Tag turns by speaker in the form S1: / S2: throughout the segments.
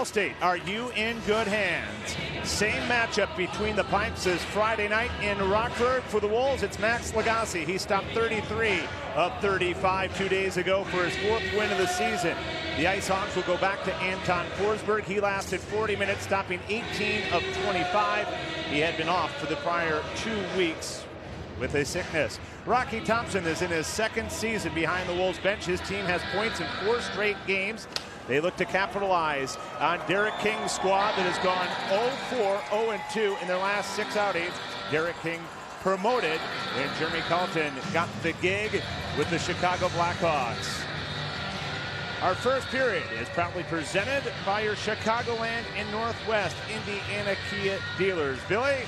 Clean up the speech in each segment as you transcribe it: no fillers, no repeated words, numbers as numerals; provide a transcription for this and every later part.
S1: State, are you in good hands? Same matchup between the Pipes as Friday night in Rockford. For the Wolves, it's Max Lagasse. He stopped 33 of 35 2 days ago for his 4th win of the season. The Ice Hawks will go back to Anton Forsberg. He lasted 40 minutes, stopping 18 of 25. He had been off for the prior 2 weeks with a sickness. Rocky Thompson is in his 2nd season behind the Wolves bench. His team has points in 4 straight games. They look to capitalize on Derek King's squad that has gone 0-4, 0-2 in their last 6 outings. Derek King promoted when Jeremy Carlton got the gig with the Chicago Blackhawks. Our first period is proudly presented by your Chicagoland and Northwest Indiana Kia dealers. Billy,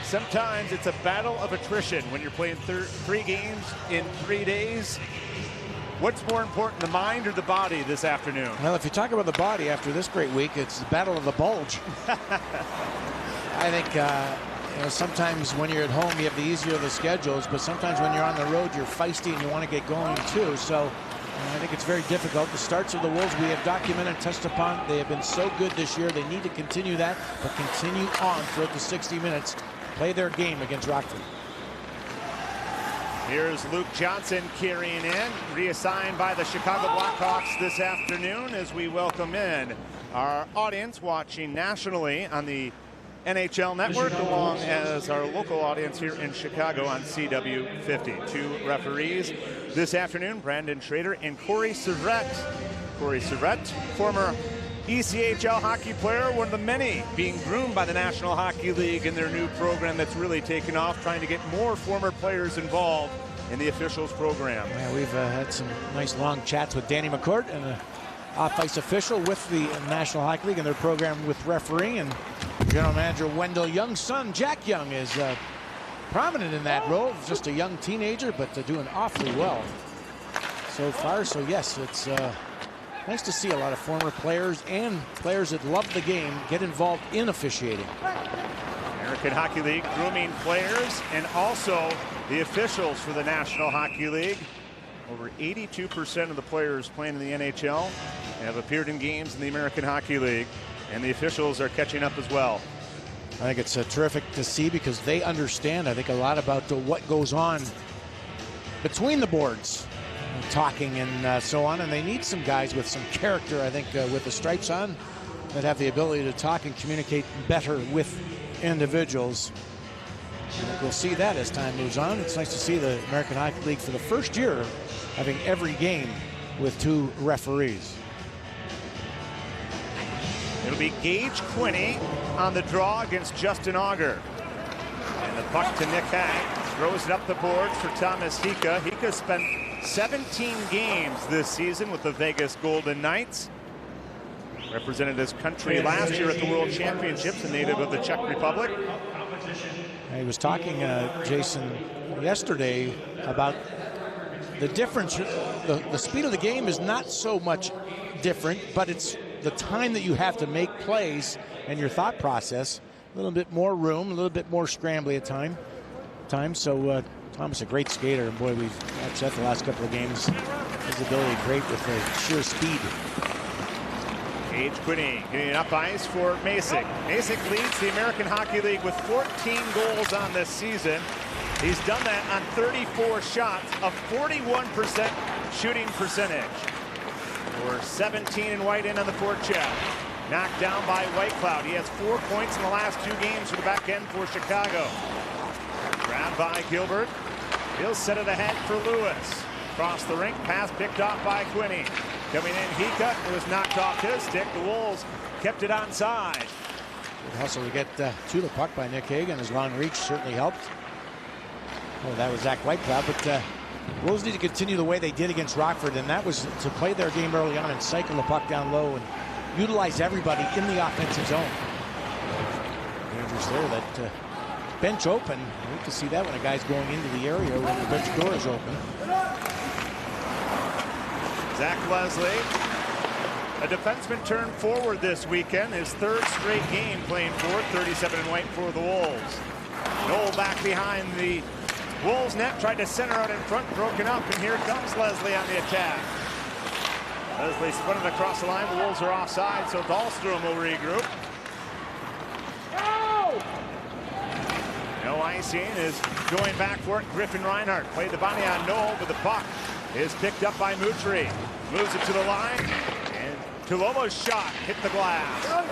S1: sometimes it's a battle of attrition when you're playing 3 games in 3 days. What's more important, the mind or the body this afternoon?
S2: Well, if you talk about the body after this great week, it's the battle of the bulge. I think sometimes when you're at home, you have the easier of the schedules, but sometimes when you're on the road, you're feisty and you want to get going too. So I think it's very difficult. The starts of the Wolves we have documented and touched upon. They have been so good this year. They need to continue that, but continue on throughout the 60 minutes. Play their game against Rockford.
S1: Here's Luke Johnson carrying in, reassigned by the Chicago Blackhawks this afternoon as we welcome in our audience watching nationally on the NHL Network, along as our local audience here in Chicago on CW50. 2 referees this afternoon, Brandon Schrader and Corey Servette. Corey Servette, former ECHL hockey player, one of the many being groomed by the National Hockey League in their new program that's really taken off, trying to get more former players involved in the officials program.
S2: Yeah, we've had some nice long chats with Danny McCourt, and off-ice official with the National Hockey League and their program with refereeing, and General Manager Wendell Young's son, Jack Young, is prominent in that role. Just a young teenager, but doing awfully well so far. So yes, it's nice to see a lot of former players and players that love the game get involved in officiating.
S1: American Hockey League grooming players and also the officials for the National Hockey League. Over 82% of the players playing in the NHL have appeared in games in the American Hockey League, and the officials are catching up as well.
S2: I think it's terrific to see because they understand, I think, a lot about what goes on between the boards, talking and so on, and they need some guys with some character, I think, with the stripes on, that have the ability to talk and communicate better with individuals. And we'll see that as time moves on. It's nice to see the American Hockey League for the first year having every game with 2 referees.
S1: It'll be Gage Quinney on the draw against Justin Auger. And the puck to Nick Hague. Throws it up the boards for Thomas Hika. Hika spent 17 games this season with the Vegas Golden Knights. Represented his country last year at the World Championships, a native of the Czech Republic.
S2: He was talking, Jason, yesterday about the difference. The speed of the game is not so much different, but it's the time that you have to make plays and your thought process. A little bit more room, a little bit more scrambly at times. So Thomas, a great skater, and boy, we've watched that the last couple of games. His ability great with the sheer speed.
S1: Gage Quinney getting up ice for Masick. Masick leads the American Hockey League with 14 goals on this season. He's done that on 34 shots, a 41% shooting percentage. Or 17 in White in on the forecheck. Knocked down by Whitecloud. He has 4 points in the last 2 games for the back end for Chicago. Grabbed by Gilbert. He'll set it ahead for Lewis. Across the rink, pass picked off by Quinney. Coming in, Hika. It was knocked off his stick. The Wolves kept it onside.
S2: Good hustle to get to the puck by Nick Hague, and his long reach certainly helped. Oh, that was Zach Whitecloud, but Wolves need to continue the way they did against Rockford, and that was to play their game early on and cycle the puck down low and utilize everybody in the offensive zone. Dangerous there, that bench open. I hate to see that when a guy's going into the area when the bench door is open.
S1: Zach Leslie, a defenseman, turned forward this weekend. His 3rd straight game playing forward, 37 in white for the Wolves. Noel back behind the Wolves net, tried to center out in front, broken up, and here comes Leslie on the attack. Leslie spun it across the line. The Wolves are offside, so Dahlstrom will regroup. No icing is going back for it. Griffin Reinhardt played the body on Noel, but the puck is picked up by Mutri. Moves it to the line, and Tulomo's shot hit the glass.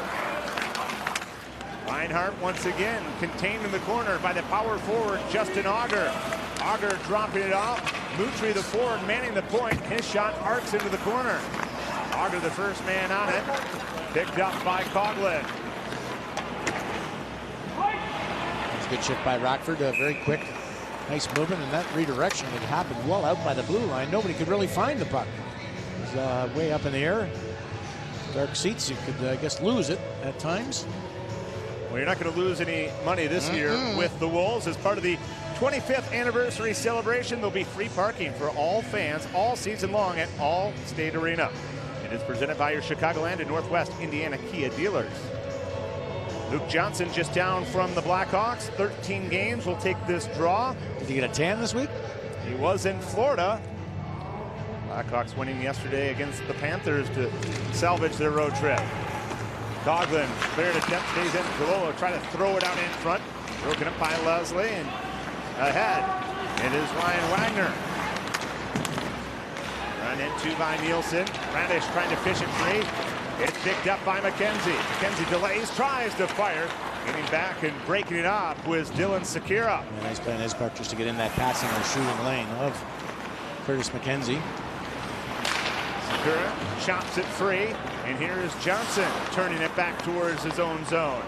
S1: Reinhardt once again contained in the corner by the power forward Justin Auger. Auger dropping it off. Mutri, the forward, manning the point. His shot arcs into the corner. Auger, the first man on it. Picked up by Coughlin.
S2: That's a good shift by Rockford. Very quick, nice movement, and that redirection had happened well out by the blue line. Nobody could really find the puck. It was way up in the air. Dark seats, you could, I guess, lose it at times.
S1: Well, you're not going to lose any money this year with the Wolves. As part of the 25th anniversary celebration, there'll be free parking for all fans all season long at Allstate Arena. It is presented by your Chicagoland and Northwest Indiana Kia dealers. Luke Johnson just down from the Blackhawks. 13 games will take this draw.
S2: Did he get a tan this week?
S1: He was in Florida. Blackhawks winning yesterday against the Panthers to salvage their road trip. Coughlin, cleared attempt, stays in. Tulomo trying to throw it out in front. Broken up by Leslie, and ahead it is Ryan Wagner. Run into by Nielsen. Radish trying to fish it free. It's picked up by McKenzie. McKenzie delays, tries to fire. Getting back and breaking it off was Dylan Sakura.
S2: Yeah, nice play on his part just to get in that passing or shooting lane of Curtis McKenzie.
S1: Sakura chops it free, and here is Johnson turning it back towards his own zone.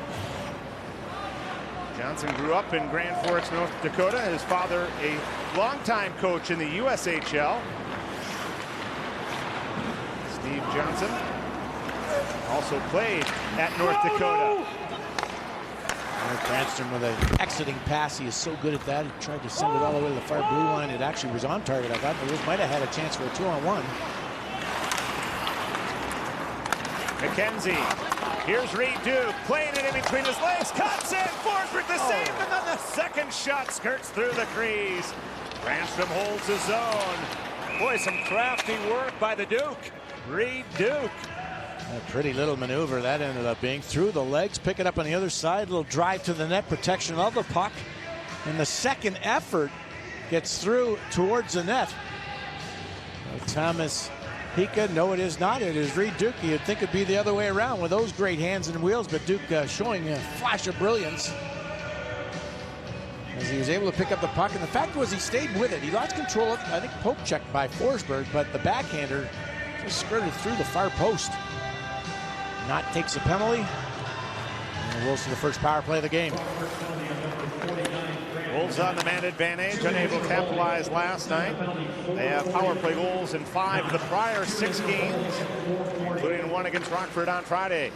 S1: Johnson grew up in Grand Forks, North Dakota. His father, a longtime coach in the USHL. Steve Johnson also played at North Dakota.
S2: Cranston with an exiting pass. He is so good at that. He tried to send it all the way to the far blue line. It actually was on target. I thought the Wolves might have had a chance for a 2-on-1.
S1: McKenzie. Here's Reed Duke playing it in between his legs. Cuts in. Forsberg the save, and then the second shot skirts through the crease. Cranston holds his own. Boy, some crafty work by the Duke. Reed Duke.
S2: A pretty little maneuver that ended up being. Through the legs, pick it up on the other side. Little drive to the net, protection of the puck. And the second effort gets through towards the net. Thomas Hika, no, it is not. It is Reed Duke. You'd think it'd be the other way around with those great hands and wheels, but Duke showing a flash of brilliance as he was able to pick up the puck. And the fact was he stayed with it. He lost control of it. I think poke checked by Forsberg, but the backhander just skirted through the far post. Knott takes a penalty. And the Wolves to the first power play of the game.
S1: Wolves on the man advantage, unable to capitalize last night. They have power play goals in 5 of the prior 6 games, including one against Rockford on Friday.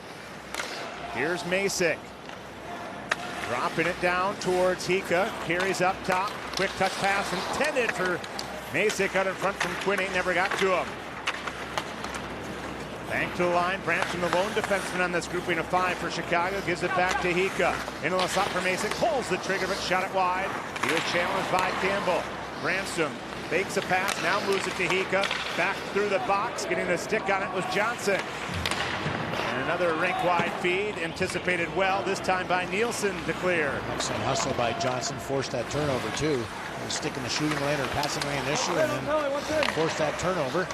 S1: Here's Masick. Dropping it down towards Hika. Carries up top. Quick touch pass intended for Masick out in front from Quinney. Never got to him. Back to the line. Branson, the lone defenseman on this grouping of 5 for Chicago, gives it back to Hika. Into the slot for Masick. Pulls the trigger, but shot it wide. He was challenged by Campbell. Branson fakes a pass. Now moves it to Hika. Back through the box. Getting a stick on it was Johnson. And another rink-wide feed. Anticipated well, this time by Nielsen to clear.
S2: Excellent hustle by Johnson. Forced that turnover, too. Stick in the shooting lane or passing lane initially, and then forced that turnover.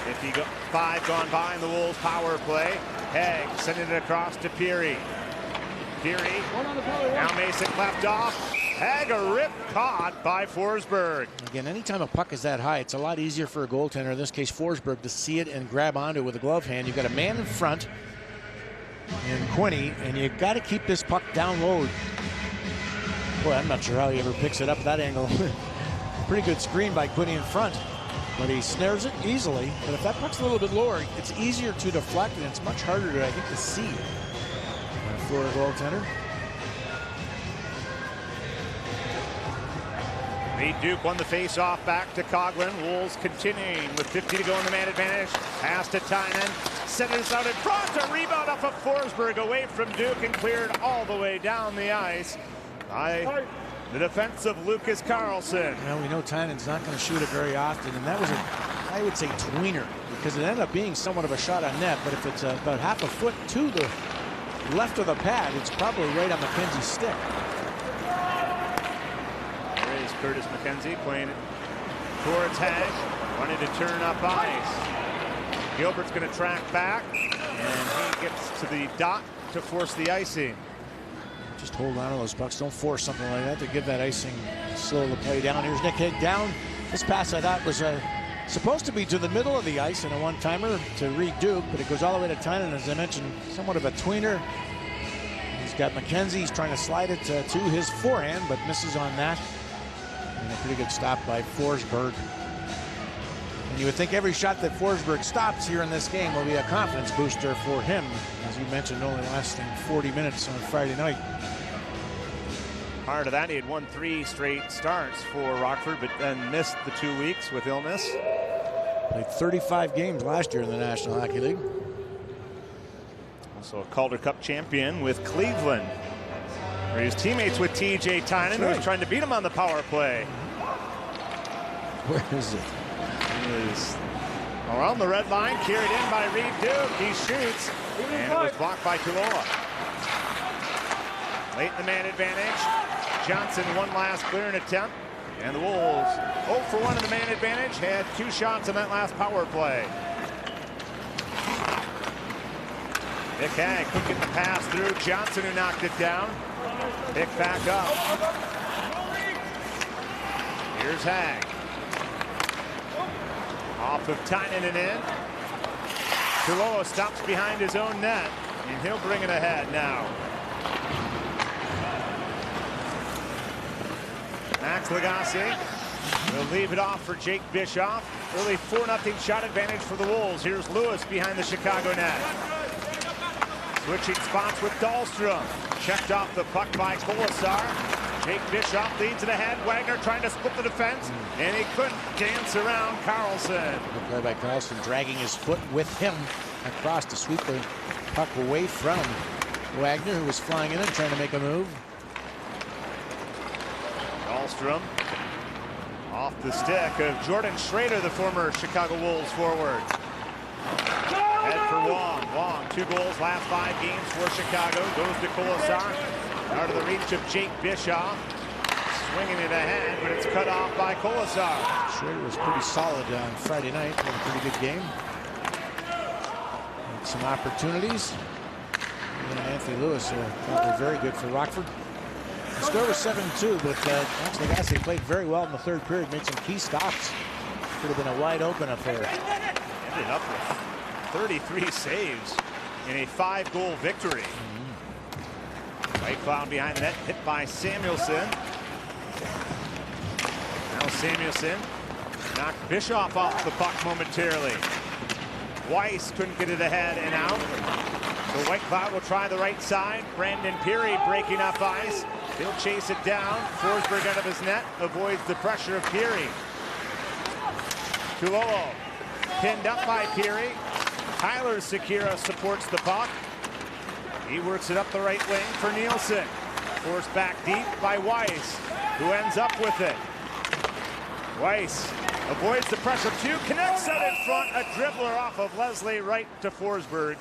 S1: 55 gone by in the Wolves power play. Haig sending it across to Peary. Peary. Now Masick left off. Haig a rip caught by Forsberg.
S2: Again, anytime a puck is that high, it's a lot easier for a goaltender, in this case Forsberg, to see it and grab onto it with a glove hand. You've got a man in front in Quinney, and you've got to keep this puck down low. Boy, I'm not sure how he ever picks it up at that angle. Pretty good screen by Quinney in front. But he snares it easily. But if that puck's a little bit lower, it's easier to deflect, and it's much harder, I think, to see for a goaltender.
S1: Reed Duke won the face-off back to Coughlin. Wolves continuing with 50 to go in the man advantage. Pass to Tynan. Sending this out in front. A rebound off of Forsberg away from Duke and cleared all the way down the ice by the defense of Lucas Carlson.
S2: Well, we know Tynan's not going to shoot it very often, and that was I would say tweener, because it ended up being somewhat of a shot on net, but if it's about half a foot to the left of the pad, it's probably right on McKenzie's stick.
S1: There is Curtis McKenzie playing it towards Hag, wanting to turn up ice. Gilbert's going to track back, and he gets to the dot to force the icing.
S2: Just hold on to those pucks. Don't force something like that to give that icing slow the play down. Here's Nick Hague down. This pass I thought was supposed to be to the middle of the ice and a one-timer to Reed Duke, but it goes all the way to Tynan, as I mentioned, somewhat of a tweener. He's got McKenzie. He's trying to slide it to his forehand, but misses on that. And a pretty good stop by Forsberg. And you would think every shot that Forsberg stops here in this game will be a confidence booster for him, as you mentioned, only lasting 40 minutes on Friday night.
S1: Prior to that, he had won 3 straight starts for Rockford, but then missed the 2 weeks with illness.
S2: Played 35 games last year in the National Hockey League.
S1: Also a Calder Cup champion with Cleveland, where he was teammates with T.J. Tynan, who was trying to beat him on the power play.
S2: Where is it?
S1: It is around the red line, carried in by Reed Duke. He shoots, and it was blocked by Tulola. Late in the man advantage. Johnson one last clearing attempt, and the Wolves 0 for 1 in the man advantage, had 2 shots in that last power play. Nick Hag couldn't get the pass through. Johnson, who knocked it down. Picked back up. Here's Hag. Off of Tynan and in. Tulola stops behind his own net, and he'll bring it ahead now. Max Lagasse will leave it off for Jake Bischoff. Early 4-0 shot advantage for the Wolves. Here's Lewis behind the Chicago net. Switching spots with Dahlstrom. Checked off the puck by Colasar. Jake Bischoff leads it ahead. Wagner trying to split the defense, and he couldn't dance around Carlson.
S2: Good play by Carlson, dragging his foot with him across to sweep the puck away from Wagner, who was flying in and trying to make a move.
S1: Dahlstrom off the stick of Jordan Schrader, the former Chicago Wolves forward. Head for Wong. Wong, 2 goals last 5 games for Chicago. Goes to Colasar. Out of the reach of Jake Bischoff. Swinging it ahead, but it's cut off by Colasar.
S2: Schrader was pretty solid on Friday night. Had a pretty good game. Had some opportunities. And Anthony Lewis, probably very good for Rockford. The score was 7-2, but Max Lagasse played very well in the 3rd period, made some key stops. Could have been a wide open affair.
S1: Ended up with 33 saves in a 5-goal victory. White Cloud behind the net, hit by Samuelson. Now Samuelson knocked Bischoff off the puck momentarily. Weiss couldn't get it ahead and out. So White Cloud will try the right side. Brandon Peary breaking up ice. He'll chase it down. Forsberg out of his net, avoids the pressure of Peary. Tulola pinned up by Peary. Tyler Sekera supports the puck. He works it up the right wing for Nielsen. Forced back deep by Weiss, who ends up with it. Weiss avoids the pressure too, connects out in front, a dribbler off of Leslie right to Forsberg,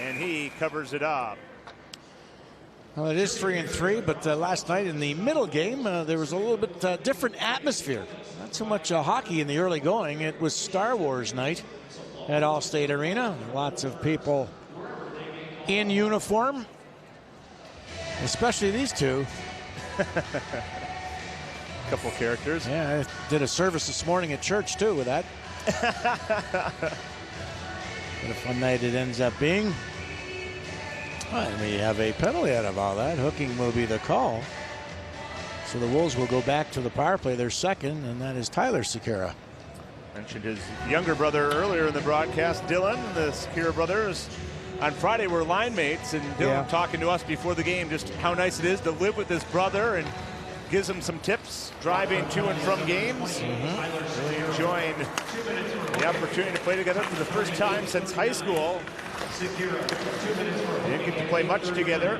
S1: and he covers it up.
S2: Well, it is 3-3, but last night in the middle game, there was a little bit different atmosphere. Not so much hockey in the early going. It was Star Wars night at Allstate Arena. Lots of people in uniform, especially these two.
S1: Couple characters.
S2: Yeah, I did a service this morning at church too with that. What a fun night it ends up being. And we have a penalty out of all that. Hooking will be the call. So the Wolves will go back to the power play, their second, and that is Tyler Sekera.
S1: Mentioned his younger brother earlier in the broadcast, Dylan. The Sekera brothers on Friday were line mates, and Dylan talking to us before the game just how nice it is to live with his brother, and gives him some tips driving to and from games. Really enjoying the opportunity to play together for the first time since high school. They didn't get to play much together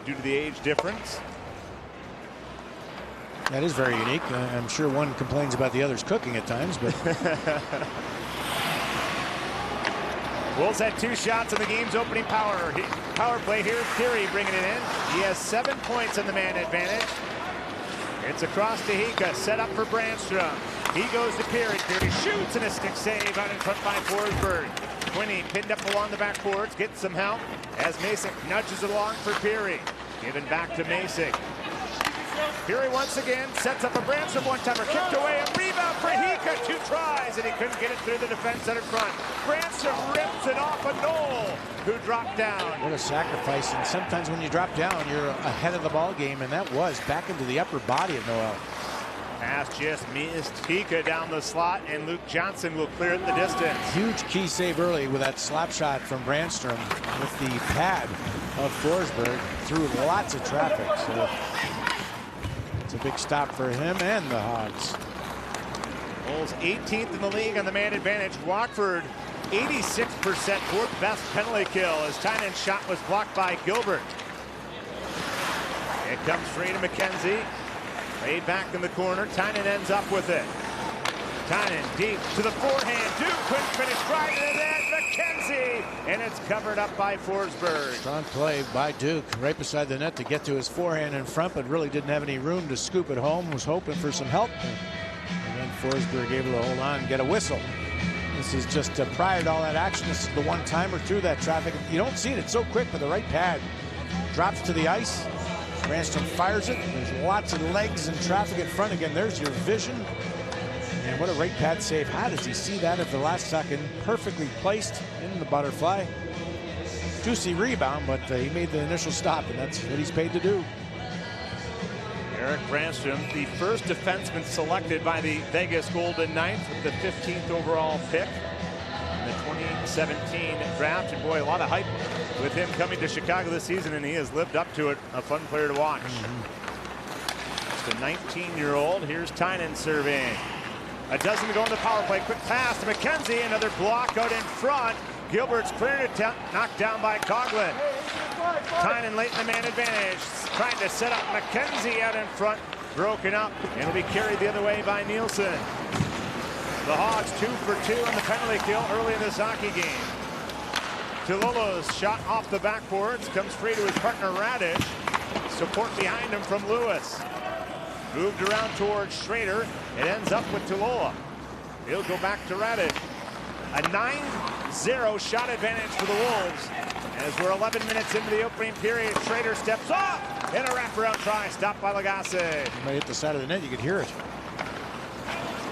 S1: due to the age difference.
S2: That is very unique. I'm sure one complains about the other's cooking at times, but
S1: Wolves had 2 shots in the game's opening power play. Here's Peary bringing it in. He has 7 points in the man advantage. It's across to Hika, set up for Brandstrom. He goes to Peary. Peary shoots and a stick save out in front by Forsberg. Quinney pinned up along the backboards, gets some help as Masick nudges it along for Peary. Given back to Masick. Peary once again sets up a Brandstrom one-timer, kicked away, a rebound for Hika, 2 tries, and he couldn't get it through the defense out in front. Brandstrom rips it off a Knoll, who dropped down.
S2: What a sacrifice, and sometimes when you drop down, you're ahead of the ball game, and that was back into the upper body of Noel.
S1: Pass just missed. Hika down the slot, and Luke Johnson will clear it the distance.
S2: Huge key save early with that slap shot from Brandstrom with the pad of Forsberg through lots of traffic. So it's a big stop for him and the Hogs.
S1: Wolves 18th in the league on the man advantage. Rockford 86%, 4th best penalty kill as Tynan's shot was blocked by Gilbert. It comes free to McKenzie. Laid back in the corner. Tynan ends up with it. Tynan deep to the forehand. Duke couldn't finish. Right to the net. McKenzie. And it's covered up by Forsberg.
S2: Strong play by Duke right beside the net to get to his forehand in front, but really didn't have any room to scoop it home. Was hoping for some help. And then Forsberg able to hold on and get a whistle. This is just prior to all that action. This is the one-timer through that traffic. You don't see it. It's so quick with the right pad. Drops to the ice. Brandstrom fires it. There's lots of legs and traffic in front. Again, there's your vision. And what a right pad save. How does he see that at the last second? Perfectly placed in the butterfly. Juicy rebound, but he made the initial stop, and that's what he's paid to do.
S1: Erik Brandstrom, the first defenseman selected by the Vegas Golden Knights with the 15th overall pick in the 2017 draft. And boy, a lot of hype with him coming to Chicago this season, and he has lived up to it. A fun player to watch. Just a 19-year-old. Here's Tynan serving. A dozen to go in the power play. Quick pass to McKenzie. Another block out in front. Gilbert's cleared it, knocked down by Coughlin. Tynan late in the man advantage. Trying to set up McKenzie out in front. Broken up. And it'll be carried the other way by Nielsen. The Hogs 2 for 2 on the penalty kill early in this hockey game. Tulolo's shot off the backboards. Comes free to his partner Radish. Support behind him from Lewis. Moved around towards Schrader. It ends up with Tulola. He'll go back to Radish. A 9-0 shot advantage for the Wolves. As we're 11 minutes into the opening period, Schrader steps off. And a wraparound try stopped by Lagasse.
S2: Might hit the side of the net. You could hear it.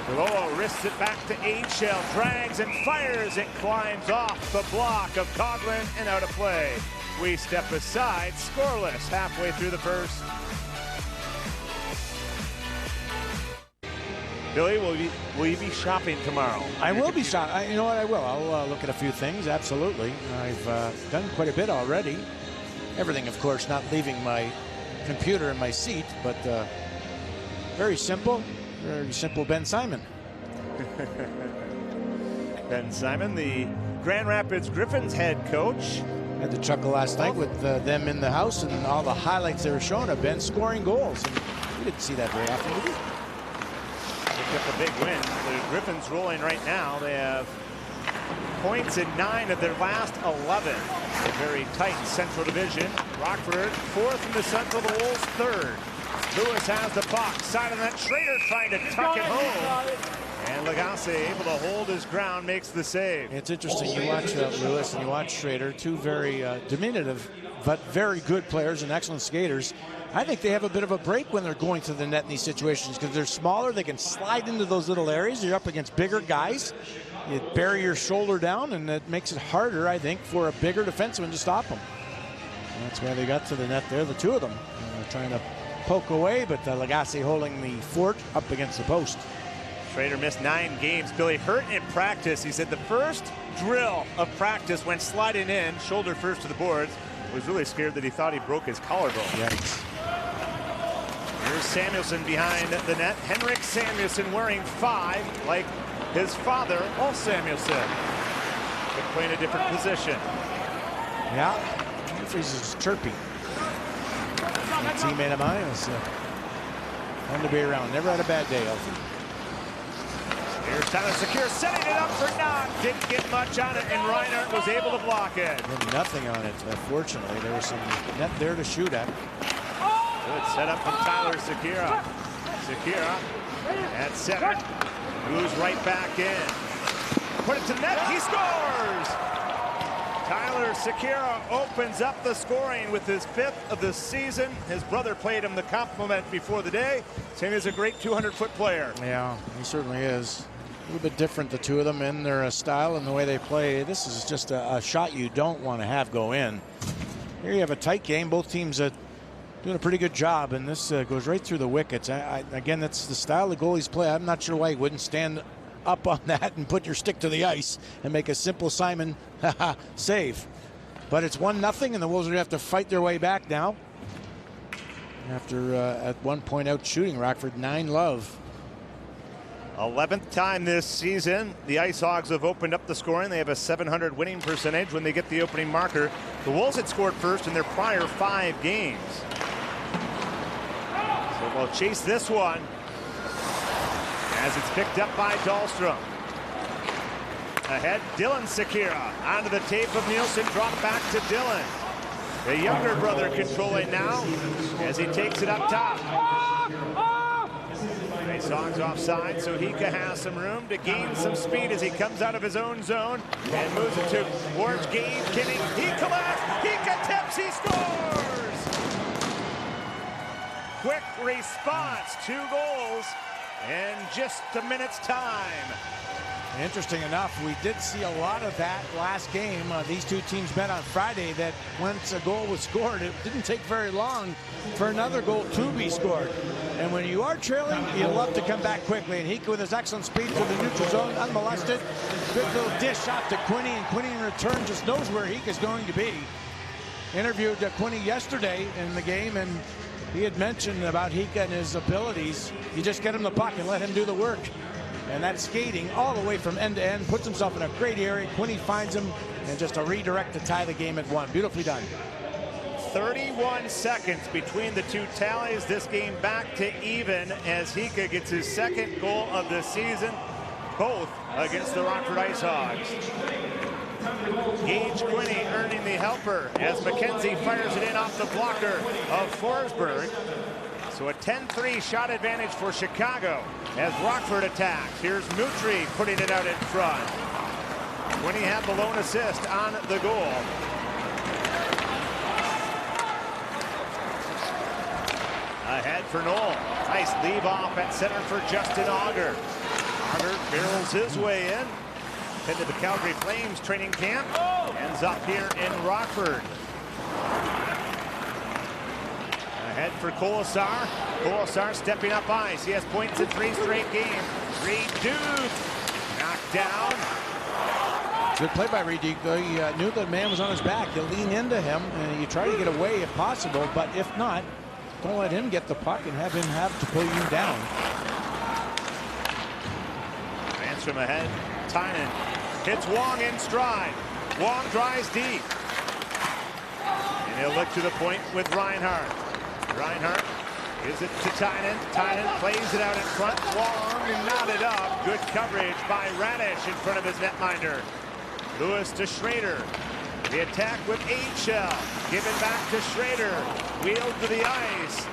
S1: Tulola wrists it back to AHL. Drags and fires. It climbs off the block of Coughlin and out of play. We step aside. Scoreless halfway through the first. Billy, will you be shopping tomorrow?
S2: I will be shopping. You know what? I will. I'll look at a few things. Absolutely. I've done quite a bit already. Everything, of course, not leaving my computer in my seat, but very simple. Very simple. Ben Simon.
S1: Ben Simon, the Grand Rapids Griffins head coach.
S2: Had to chuckle last night with them in the house and all the highlights they were showing of Ben scoring goals. And we didn't see that very often, did we?
S1: Picked up a big win. The Griffins rolling right now. They have points in 9 of their last 11. A very tight Central Division. Rockford 4th in the Central. The Wolves 3rd. Lewis has the puck. Side of that. Schrader trying to tuck it home. And Lagasse able to hold his ground, makes the save.
S2: It's interesting. You watch Lewis and you watch Schrader, two very diminutive but very good players and excellent skaters. I think they have a bit of a break when they're going to the net in these situations because they're smaller. They can slide into those little areas. You're up against bigger guys. You bury your shoulder down, and it makes it harder, I think, for a bigger defenseman to stop them. And that's why they got to the net there, the two of them. They're trying to poke away, but Lagasse holding the fort up against the post.
S1: Schrader missed 9 games. Billy hurt in practice. He said the first drill of practice went sliding in, shoulder first to the boards. Was really scared that he thought he broke his collarbone.
S2: Yikes.
S1: Here's Samuelson behind the net. Henrik Samuelson wearing 5 like his father, Paul Samuelson. But playing a different position.
S2: Yeah, he's just chirpy. A teammate of mine was Fun to be around. Never had a bad day, Elsie.
S1: Here's Tyler Secure setting it up for Knock. Didn't get much on it, and Reinhardt was able to block it.
S2: And nothing on it. Fortunately, there was some net there to shoot at.
S1: Good setup from Tyler Secure. Secure at center. Moves right back in. Put it to net. He scores! Tyler Secure opens up the scoring with his 5th of the season. His brother played him the compliment before the day, saying he's a great 200-foot player.
S2: Yeah, he certainly is. A little bit different, the two of them, in their style and the way they play. This is just a shot you don't want to have go in. Here you have a tight game. Both teams doing a pretty good job, and this goes right through the wickets. Again, that's the style the goalies play. I'm not sure why he wouldn't stand up on that and put your stick to the ice and make a simple Simon save. But it's 1-0, and the Wolves are going to have to fight their way back now. After at one point out shooting Rockford 9-love.
S1: 11th time this season the Ice Hogs have opened up the scoring. They have a .700 winning percentage when they get the opening marker. The Wolves had scored first in their prior 5 games. So we'll chase this one as it's picked up by Dahlstrom. Ahead, Dylan Secure onto the tape of Nielsen, drop back to Dylan. The younger brother controlling now as he takes it up top. Ice Hogs offside, so Hika has some room to gain some speed as he comes out of his own zone and moves it towards Gabe Kinney. He collects, Hika tips, he scores! Quick response, 2 goals in just a minute's time.
S2: Interesting enough, we did see a lot of that last game. These two teams met on Friday, that once a goal was scored, it didn't take very long for another goal to be scored. And when you are trailing, you love to come back quickly. And Hika with his excellent speed through the neutral zone, unmolested. Good little dish out to Quinney, and Quinney in return just knows where Hika's going to be. Interviewed Quinney yesterday in the game, and he had mentioned about Hika and his abilities. You just get him the puck and let him do the work. And that skating all the way from end to end, puts himself in a great area. Quinney finds him, and just a redirect to tie the game at 1. Beautifully done.
S1: 31 seconds between the two tallies. This game back to even as Hika gets his 2nd goal of the season, both against the Rockford Ice Hogs. Gage Quinney earning the helper as McKenzie fires it in off the blocker of Forsberg. So a 10-3 shot advantage for Chicago as Rockford attacks. Here's Mutri putting it out in front. Quinney had the lone assist on the goal. Ahead for Knoll. Nice leave off at center for Justin Auger. Auger barrels his way in. Head to the Calgary Flames training camp. Ends up here in Rockford. Ahead for Colasar. Colasar stepping up ice. He has points in 3 straight games. Reed Duke knocked down.
S2: Good play by Reed Duke, though. He knew the man was on his back. You lean into him, and you try to get away if possible, but if not, don't let him get the puck and have him have to pull you down.
S1: Ransom ahead. Tynan hits Wong in stride. Wong drives deep. And he'll look to the point with Reinhardt. Reinhardt gives it to Tynan. Tynan plays it out in front. Wong knotted up. Good coverage by Radish in front of his netminder. Lewis to Schrader. The attack with AHL. Given back to Schrader. Wheeled to the ice.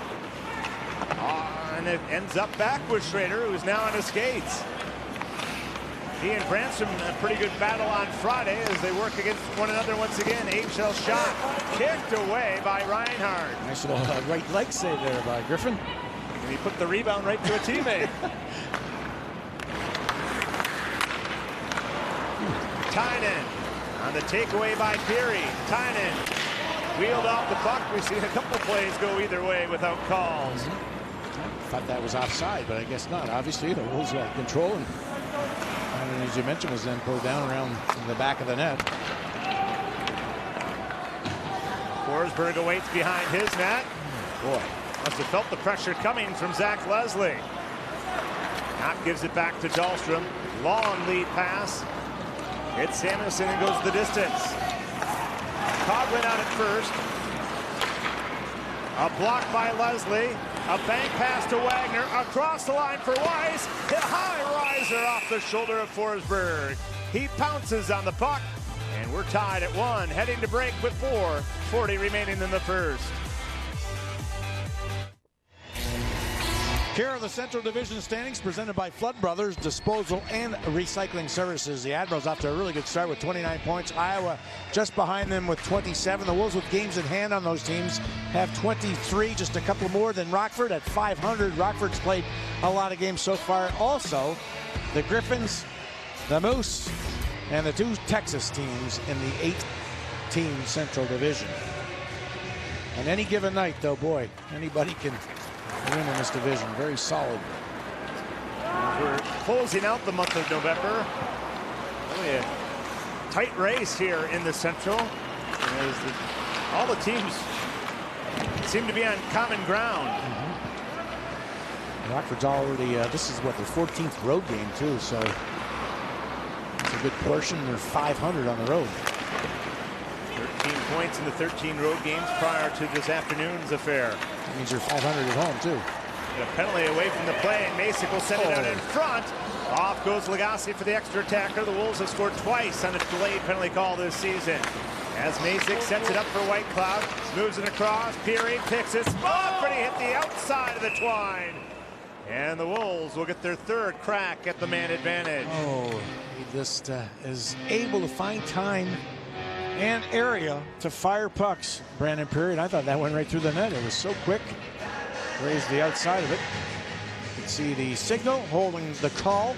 S1: And it ends up back with Schrader, who's now on his skates. He and Branson a pretty good battle on Friday as they work against one another once again. AHL shot kicked away by Reinhardt.
S2: Nice little right leg save there by Griffin.
S1: And he put the rebound right to a teammate. Tynan on the takeaway by Peary. Tynan wheeled off the puck. We've seen a couple plays go either way without calls.
S2: Thought that was offside, but I guess not. Obviously, the Wolves got control, and as you mentioned, was then pulled down around the back of the net.
S1: Forsberg awaits behind his net.
S2: Boy,
S1: must have felt the pressure coming from Zach Leslie. Knopp gives it back to Dahlstrom. Long lead pass. Hits Samuelson and goes the distance. Coughlin out at first. A block by Leslie. A bank pass to Wagner, across the line for Weiss. A high riser off the shoulder of Forsberg. He pounces on the puck, and we're tied at 1, heading to break with 4:40 remaining in the first.
S2: Here are the Central Division standings presented by Flood Brothers Disposal and Recycling Services. The Admirals off to a really good start with 29 points. Iowa just behind them with 27. The Wolves, with games in hand on those teams, have 23, just a couple more than Rockford at 500. Rockford's played a lot of games so far. Also, the Griffins, the Moose, and the 2 Texas teams in the 8-team Central Division. On any given night, though, boy, anybody can win in this division. Very solid.
S1: We're closing out the month of November. Really a tight race here in the Central. As all the teams seem to be on common ground.
S2: Rockford's already, this is what, their 14th road game too, so it's a good portion. They're 500 on the road.
S1: 13 points in the 13 road games prior to this afternoon's affair.
S2: That means you're 500 at home too.
S1: A penalty away from the play, and Masick will send it out in front. Off goes Lagasse for the extra attacker. The Wolves have scored twice on a delayed penalty call this season. As Masick sets it up for White Cloud, moves it across. Peary picks it off, but he hit the outside of the twine. And the Wolves will get their 3rd crack at the man advantage.
S2: Oh, he just is able to find time and area to fire pucks. Brandon Peary, and I thought that went right through the net. It was so quick. Raised the outside of it. You can see the signal holding the call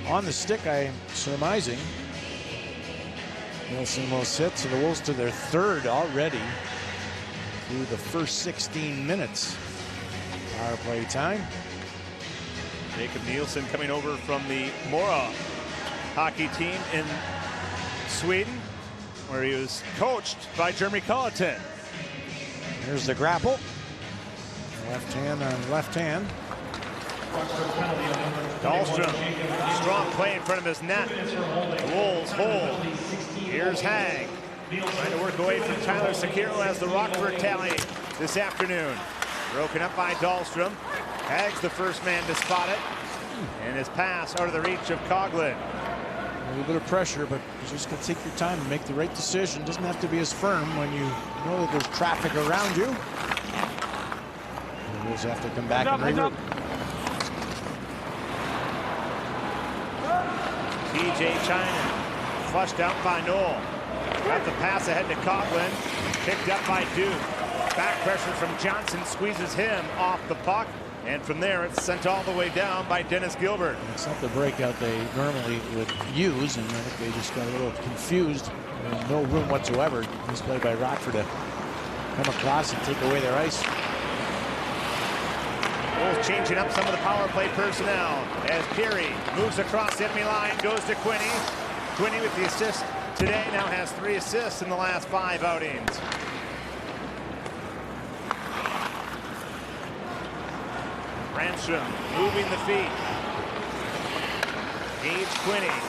S2: on the stick, I'm surmising. Nielsen will sit, so the Wolves to their 3rd already through the first 16 minutes. Power play time.
S1: Jacob Nielsen coming over from the Mora hockey team in Sweden, where he was coached by Jeremy Colleton.
S2: Here's the grapple. Left hand on left hand.
S1: Dahlstrom, strong play in front of his net. The Wolves hold. Here's Hag, trying to work away from Tyler Sakiro as the Rockford tally this afternoon. Broken up by Dahlstrom. Hag's the first man to spot it. And his pass out of the reach of Coughlin.
S2: A little bit of pressure, but you just got to take your time and make the right decision. Doesn't have to be as firm when you know that there's traffic around you. The Wolves have to come back and regroup.
S1: TJ China flushed out by Knoll. Got the pass ahead to Coughlin. Picked up by Duke. Back pressure from Johnson squeezes him off the puck. And from there, it's sent all the way down by Dennis Gilbert.
S2: It's not the breakout they normally would use, and I think they just got a little confused. There's no room whatsoever. This play by Rockford to come across and take away their ice.
S1: Wolves changing up some of the power play personnel as Peary moves across the enemy line, goes to Quinney. Quinney with the assist today, now has 3 assists in the last 5 outings. Ransom moving the feet. Gage Quinney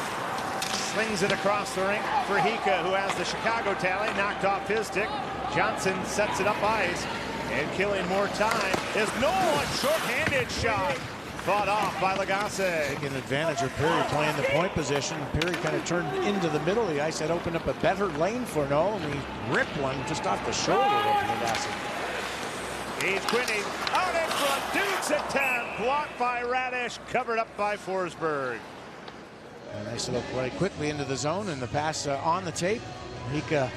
S1: slings it across the rink for Hika, who has the Chicago tally, knocked off his stick. Johnson sets it up ice, and killing more time is Noel, short-handed shot. Fought off by Lagasse.
S2: Taking advantage of Peary playing the point position. Peary kind of turned into the middle of the ice. That opened up a better lane for Noel, and he ripped one just off the shoulder of Lagasse.
S1: Gage Quinney out in front. Duke's attempt blocked by Radish, covered up by Forsberg.
S2: A nice little play quickly into the zone, and the pass on the tape. Hika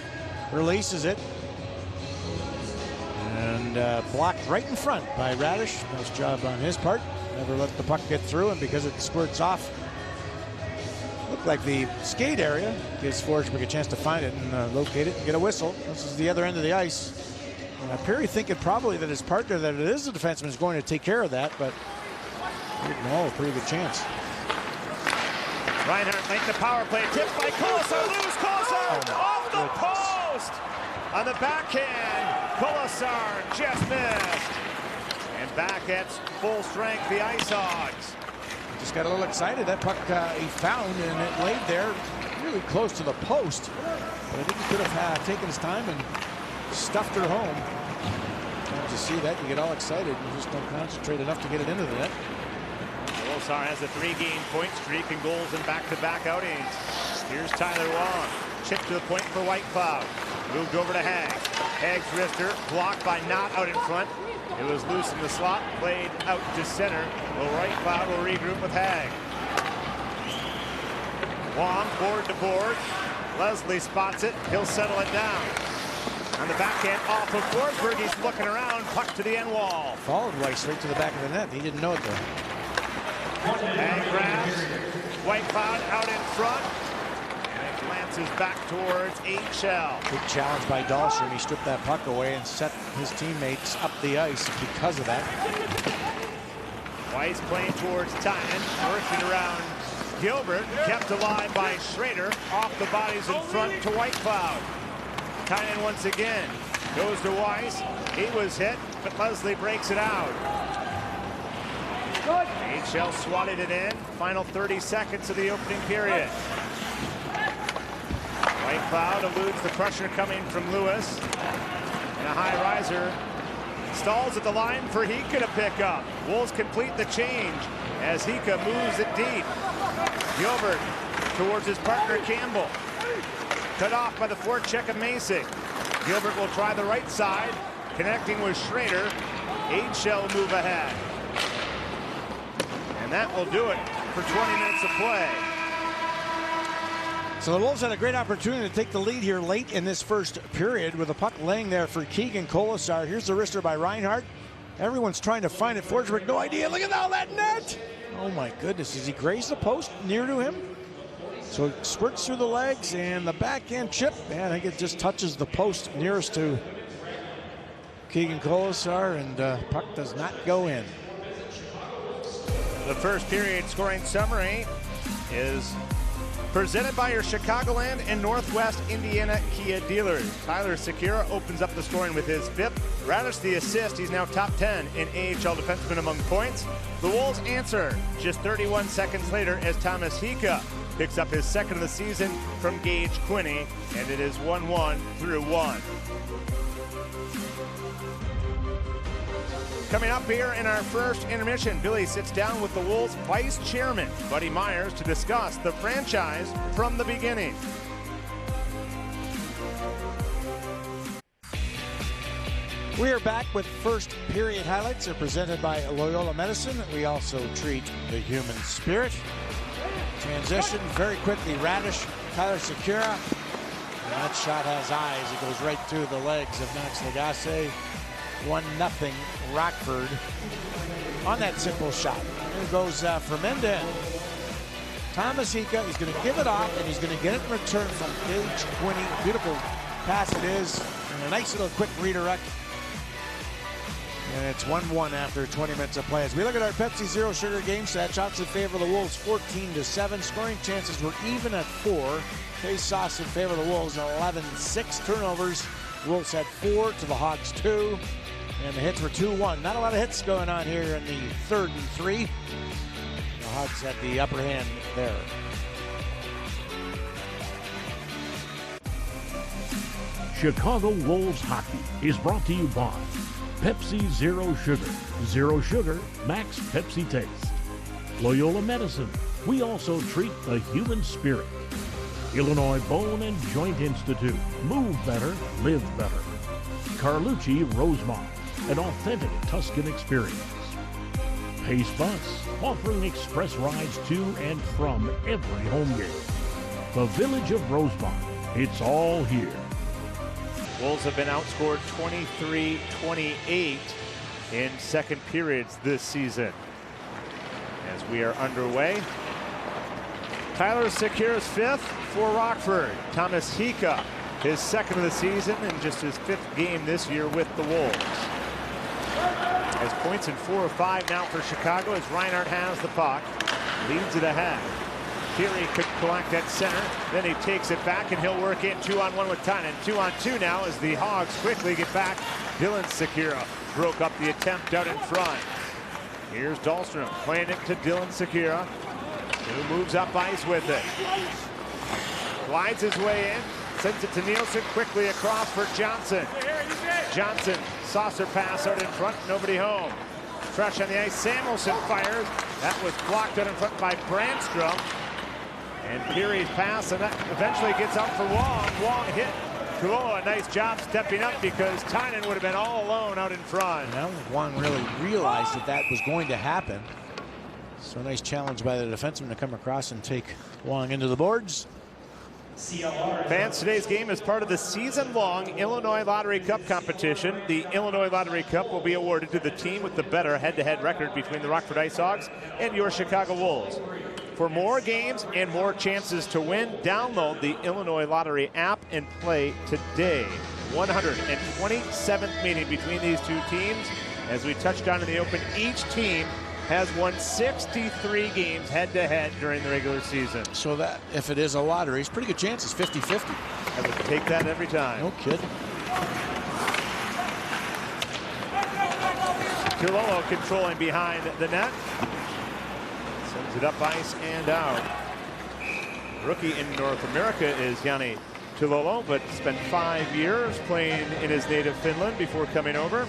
S2: releases it. And blocked right in front by Radish. Nice job on his part. Never let the puck get through, and because it squirts off, looked like the skate area, gives Forsberg a chance to find it and locate it and get a whistle. This is the other end of the ice. Peary thinking probably that his partner, that it is the defenseman, is going to take care of that, but no, a pretty good chance.
S1: Reinhardt make the power play, tipped by Colasar, loose Colasar, off the post! On the backhand, Colasar just missed. And back at full strength, the Ice Hogs.
S2: Just got a little excited. That puck he found, and it laid there really close to the post. But I think he could have taken his time and stuffed her home. to see that. You get all excited and you just don't concentrate enough to get it into the net.
S1: Wolfsar has a 3-game point streak and goals in back-to-back outings. Here's Tyler Wong. Chip to the point for White Cloud. Moved over to Hag. Hag's wrister blocked by Knott out in front. It was loose in the slot, played out to center. Well, White Cloud will regroup with Hag. Wong board to board. Leslie spots it. He'll settle it down. On the backhand off of Forsberg. He's looking around. Puck to the end wall.
S2: Followed Weiss right to the back of the net. He didn't know it though.
S1: Hag grabs. White Cloud out in front. And it glances back towards AHL.
S2: Big challenge by Dahlstrom. He stripped that puck away and set his teammates up the ice because of that.
S1: Weiss playing towards Tynan. Working around Gilbert, kept alive by Schrader. Off the bodies in front to White Cloud. Tynan once again goes to Weiss. He was hit, but Leslie breaks it out. AHL swatted it in. Final 30 seconds of the opening period. White Cloud eludes the pressure coming from Lewis. And a high riser stalls at the line for Hika to pick up. Wolves complete the change as Hika moves it deep. Gilbert towards his partner Campbell. Cut off by the forecheck of Macy. Gilbert will try the right side, connecting with Schrader. AHL move ahead. And that will do it for 20 minutes of play.
S2: So the Wolves had a great opportunity to take the lead here late in this first period with the puck laying there for Keegan Kolesar. Here's the wrister by Reinhart. Everyone's trying to find it. Forsberg, no idea. Look at all that net. Oh my goodness, does he graze the post near to him? So it squirts through the legs and the backhand chip. Man, I think it just touches the post nearest to Keegan Kolesar, and puck does not go in.
S1: The first period scoring summary is presented by your Chicagoland and Northwest Indiana Kia dealers. Tyler Sekera opens up the scoring with his 5th. Radish the assist. He's now top 10 in AHL defenseman among points. The Wolves answer just 31 seconds later as Thomas Hika picks up his 2nd of the season from Gage Quinney, and it is 1-1 through 1. Coming up here in our first intermission, Billy sits down with the Wolves vice chairman, Buddy Myers, to discuss the franchise from the beginning.
S2: We are back with first period highlights. They're presented by Loyola Medicine. We also treat the human spirit. Transition very quickly. Radish, Tyler Sekera. That shot has eyes. It goes right through the legs of Max Lagacé. 1-0 Rockford on that simple shot. Here goes from end to end. Thomas Hika is going to give it off, and he's going to get it in return from Gage Quinney. Beautiful pass it is, and a nice little quick redirect. And it's 1-1 after 20 minutes of play. As we look at our Pepsi Zero Sugar game set, shots in favor of the Wolves 14-7. Scoring chances were even at 4. Face-offs in favor of the Wolves 11-6. Turnovers, Wolves had 4 to the Hawks 2. And the hits were 2-1. Not a lot of hits going on here in the 3rd and 3. The Hawks had the upper hand there.
S3: Chicago Wolves hockey is brought to you by Pepsi Zero Sugar. Zero sugar, max Pepsi taste. Loyola Medicine. We also treat the human spirit. Illinois Bone and Joint Institute. Move better, live better. Carlucci Rosemont. An authentic Tuscan experience. Pace Bus, offering express rides to and from every home game. The Village of Rosemont. It's all here.
S1: Wolves have been outscored 23-28 in second periods this season. As we are underway, Tyler Sekera's 5th for Rockford. Thomas Hika, his 2nd of the season and just his 5th game this year with the Wolves. As points in 4 of 5 now for Chicago as Reinhart has the puck, leads it ahead. Keary could collect at center, then he takes it back and he'll work in 2-on-1 with Tynan. 2-on-2 now as the Hogs quickly get back. Dylan Sekera broke up the attempt out in front. Here's Dahlstrom playing it to Dylan Sekera, who moves up ice with it. Glides his way in, sends it to Nielsen quickly across for Johnson. Johnson. Saucer pass out in front, nobody home. Fresh on the ice, Samuelson fires. That was blocked out in front by Brandstrom. And Peary's pass, and that eventually gets out for Wong. Wong hit Tulola. A nice job stepping up because Tynan would have been all alone out in front.
S2: Now Wong really realized that that was going to happen. So a nice challenge by the defenseman to come across and take Wong into the boards.
S1: Fans, today's game is part of the season-long Illinois Lottery Cup competition. The Illinois Lottery Cup will be awarded to the team with the better head-to-head record between the Rockford Ice Hogs and your Chicago Wolves. For more games and more chances to win, download the Illinois Lottery app and play today. 127th meeting between these two teams. As we touched on in the open, each team has won 63 games head-to-head during the regular season.
S2: So that, if it is a lottery, it's pretty good chances, 50-50.
S1: I would take that every time.
S2: No kidding.
S1: Tulola controlling behind the net. Sends it up ice and out. Rookie in North America is Yanni Tulola, but spent 5 years playing in his native Finland before coming over.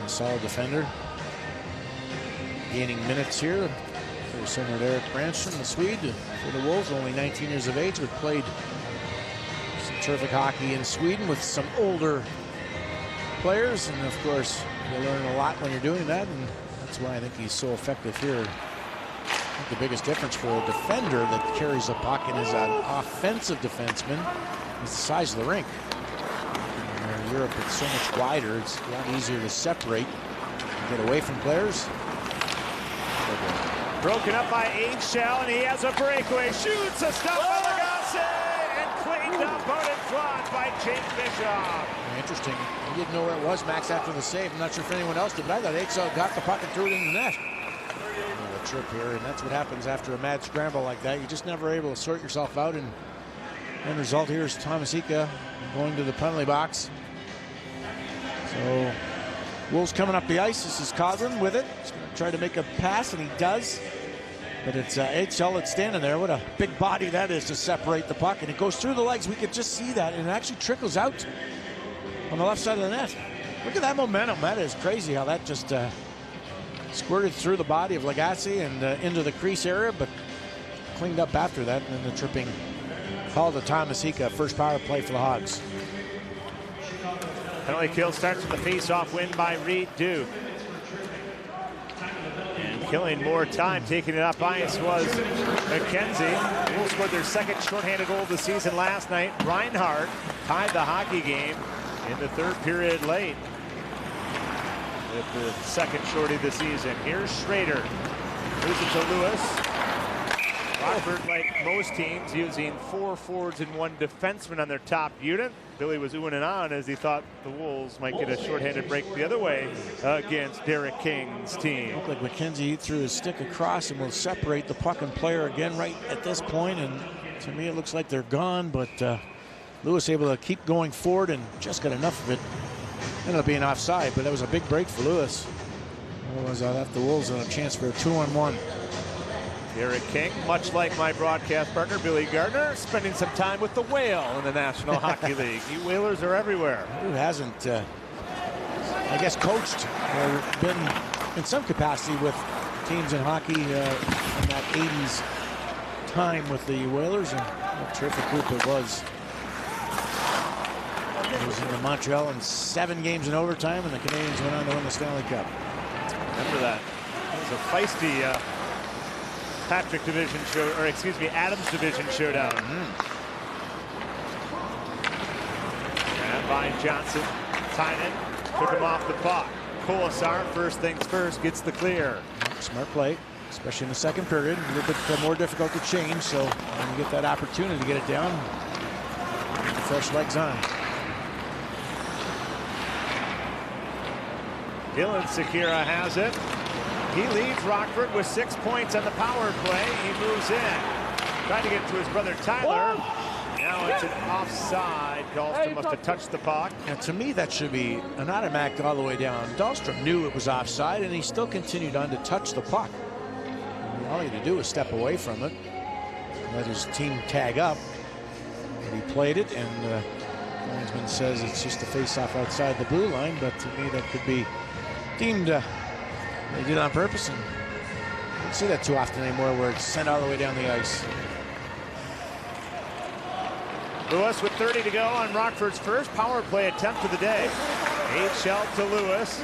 S2: Solid defender. Gaining minutes here. Very similar to Eric Brandstrom, the Swede, for the Wolves. Only 19 years of age, but played some terrific hockey in Sweden with some older players. And of course, you learn a lot when you're doing that, and that's why I think he's so effective here. I think the biggest difference for a defender that carries the puck and is an offensive defenseman is the size of the rink. In Europe, it's so much wider. It's a lot easier to separate and get away from players.
S1: Broken up by AHL, and he has a breakaway. Shoots a stop by Lagasse, and cleaned up out in front by Jake Bishop.
S2: Interesting. I didn't know where it was, Max, after the save. I'm not sure if anyone else did, but I thought AHL got the puck and threw it in the net. A trip here, and that's what happens after a mad scramble like that. You're just never able to sort yourself out, and the end result here is Thomas Ika going to the penalty box. So Wolves coming up the ice. This is Coghlan with it. He's going to try to make a pass, and he does. But it's AHL that's standing there. What a big body that is to separate the puck. And it goes through the legs. We could just see that. And it actually trickles out on the left side of the net. Look at that momentum. That is crazy how that just squirted through the body of Lagasse and into the crease area, but cleaned up after that. And then the tripping call to Thomas Ika. First power play for the Hogs.
S1: Penalty kill starts with the face-off win by Reed Duke. And killing more time, taking it up ice was McKenzie. Wolves scored their second shorthanded goal of the season last night. Reinhardt tied the hockey game in the third period late with the second shorty of the season. Here's Schrader. Moves it to Lewis. Rockford, like most teams, using 4 forwards and 1 defenseman on their top unit. Billy was oohing and ahhing as he thought the Wolves might get a shorthanded break the other way against Derek King's team.
S2: Looked like McKenzie threw his stick across and will separate the puck and player again right at this point. And to me, it looks like they're gone, but Lewis able to keep going forward and just got enough of it. Ended up being offside, but that was a big break for Lewis. Otherwise, I'd have the Wolves on a chance for a 2-on-1.
S1: Derek King, much like my broadcast partner Billy Gardner, spending some time with the Whale in the National Hockey League. You Whalers are everywhere.
S2: Who hasn't, I guess, coached or been in some capacity with teams in hockey in that 80s time with the Whalers, and what a terrific group it was. It was in Montreal in 7 games in overtime, and the Canadians went on to win the Stanley Cup.
S1: Remember that. It was a feisty Patrick division show, or excuse me, Adams division showdown. And by Johnson, Tynan took him off the puck. Colasar, first things first, gets the clear.
S2: Smart play, especially in the second period. A little bit more difficult to change, so when you get that opportunity to get it down, get the fresh legs on.
S1: Dylan Sekira has it. He leads Rockford with 6 points on the power play. He moves in. Trying to get to his brother Tyler. Now it's an offside. Dahlstrom must have touched the puck.
S2: Now, to me, that should be an automatic all the way down. Dahlstrom knew it was offside, and he still continued on to touch the puck. And all he had to do was step away from it, let his team tag up. And he played it, and Linesman says it's just a face-off outside the blue line, but to me that could be deemed they did it on purpose, and you don't see that too often anymore where it's sent all the way down the ice.
S1: Lewis with 30 to go on Rockford's first power play attempt of the day. AHL to Lewis.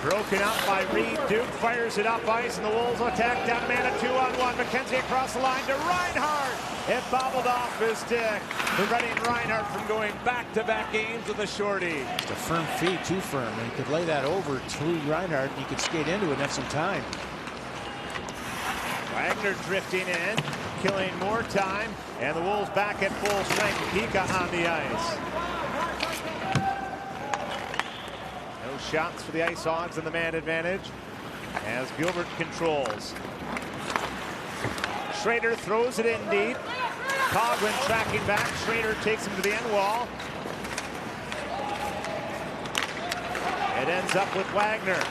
S1: Broken up by Reed. Duke fires it up ice, and the Wolves attack down man at 2-on-1. McKenzie across the line to Reinhart. It bobbled off his stick, preventing Reinhart from going back-to-back games with a shorty.
S2: Just a firm feed, too firm. And he could lay that over to Reinhart, and he could skate into it and have some time.
S1: Wagner drifting in, killing more time, and the Wolves back at full strength. Pika on the ice. No shots for the Ice Hogs in the man advantage as Gilbert controls. Schrader throws it in deep. Coughlin tracking back. Schrader takes him to the end wall. It ends up with Wagner.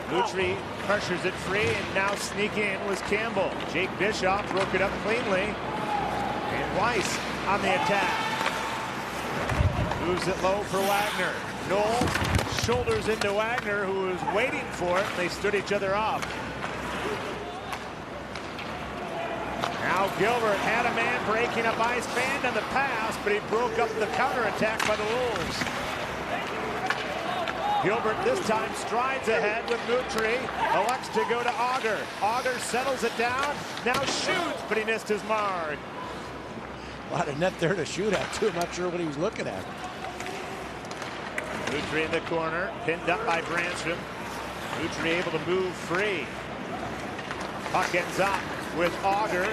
S1: Lutry pressures it free, and now sneaking in was Campbell. Jake Bischoff broke it up cleanly. And Weiss on the attack. Moves it low for Wagner. Knoll shoulders into Wagner, who was waiting for it, and they stood each other off. Now Gilbert had a man breaking up ice, fanned on the pass, but he broke up the counterattack by the Wolves. Gilbert this time strides ahead with Moutry. Elects to go to Auger. Auger settles it down. Now shoots, but he missed his mark.
S2: A lot of net there to shoot at, too. I'm not sure what he was looking at.
S1: Moutry in the corner, pinned up by Brandstrom. Moutry able to move free. Puck ends up with Auger,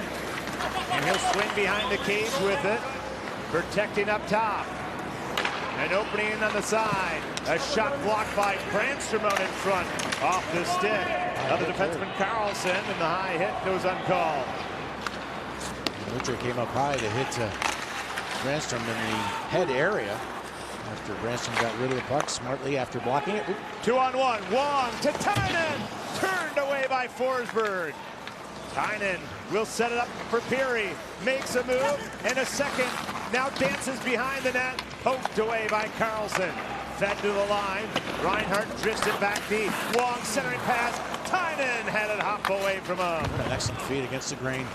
S1: and he'll swing behind the cage with it. Protecting up top. An opening on the side. A shot blocked by Brandstrom out in front. Off the stick of the defenseman Carlson, and the high hit goes uncalled.
S2: Moutry came up high to hit Brandstrom in the head area after Brandstrom got rid of the puck smartly after blocking it.
S1: 2-on-1. Wong to Tynan. Turned away by Forsberg. Tynan will set it up for Peary. Makes a move, and a second. Now dances behind the net. Poked away by Carlson. Fed to the line. Reinhart drifts it back deep. Wong centering pass. Tynan had it hop away from him.
S2: What an excellent feed against the grain.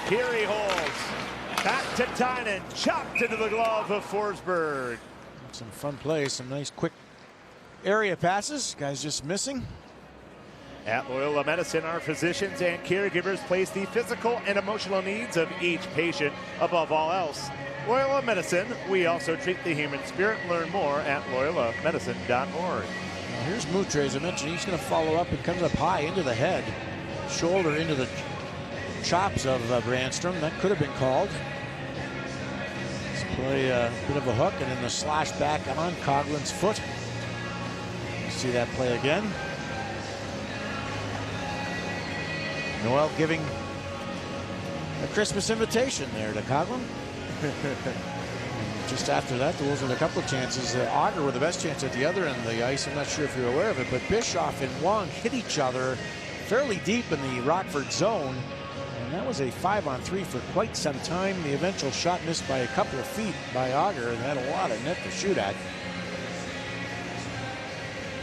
S1: Peary holds. Back to Tynan. Chopped into the glove of Forsberg.
S2: Some fun plays. Some nice quick area passes. Guys just missing.
S1: At Loyola Medicine, our physicians and caregivers place the physical and emotional needs of each patient above all else. Loyola Medicine, we also treat the human spirit. Learn more at loyolamedicine.org.
S2: Now here's Moutry, as I mentioned. He's going to follow up. It comes up high into the head. Shoulder into the chops of Brandstrom. That could have been called. Let's play a bit of a hook, and then the slash back on Coughlin's foot. See that play again. Noel giving a Christmas invitation there to Coughlin. Just after that, the Wolves had a couple of chances. Auger with the best chance at the other end of the ice. I'm not sure if you're aware of it, but Bischoff and Wong hit each other fairly deep in the Rockford zone. And that was a 5-on-3 for quite some time. The eventual shot missed by a couple of feet by Auger and had a lot of net to shoot at.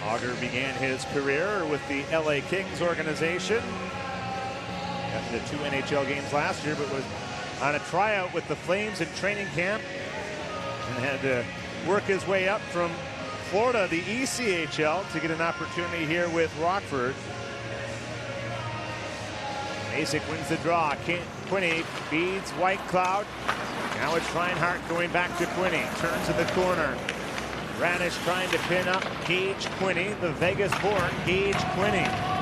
S1: Auger began his career with the LA Kings organization. After the 2 NHL games last year, but was on a tryout with the Flames in training camp and had to work his way up from Florida, the ECHL, to get an opportunity here with Rockford. Masick wins the draw. Quinney feeds White Cloud. Now it's Reinhart going back to Quinney. Turns in the corner. Ranish trying to pin up Gage Quinney, the Vegas-born Gage Quinney.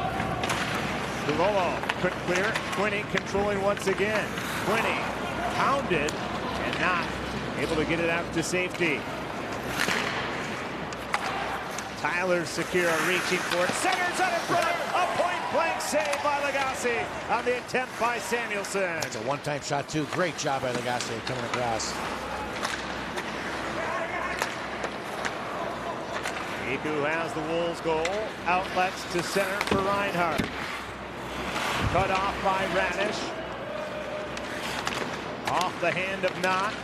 S1: Lolo quick clear. Quinney controlling once again. Quinney pounded and not able to get it out to safety. Tyler Secura reaching for it. Centers out in front. A point-blank save by Lagasse on the attempt by Samuelson.
S2: That's a one-time shot, too. Great job by Lagasse coming across.
S1: Iku has the Wolves goal. Outlets to center for Reinhart. Cut off by Ranish. Off the hand of Knott.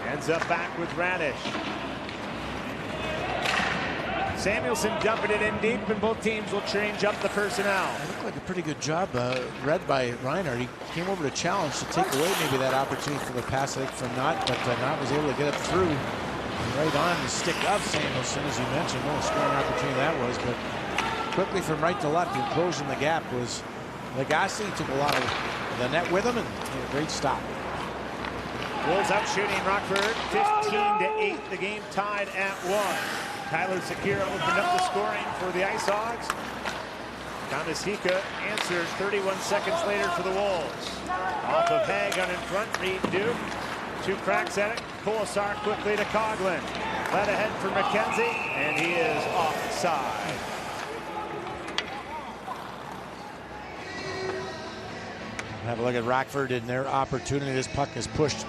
S1: Ends up back with Radish. Samuelson dumping it in deep, and both teams will change up the personnel.
S2: It looked like a pretty good job read by Reinhardt. He came over to challenge to take away maybe that opportunity for the pass, I think, from Knott, but Knott was able to get it through. Right on the stick of Samuelson, as you mentioned. What a scoring opportunity that was, but quickly from right to left and closing the gap was Lagasse. He took a lot of the net with him and made a great stop.
S1: Wolves out shooting Rockford 15-8. The game tied at 1. Tyler Sakira opened up the scoring for the Ice Hogs. Thomas Hika answered 31 seconds later for the Wolves. Off of Haig on in front, Reed Duke. 2 cracks at it. Colasar quickly to Coughlin. Led ahead for McKenzie, and he is offside.
S2: Have a look at Rockford and their opportunity. This puck is pushed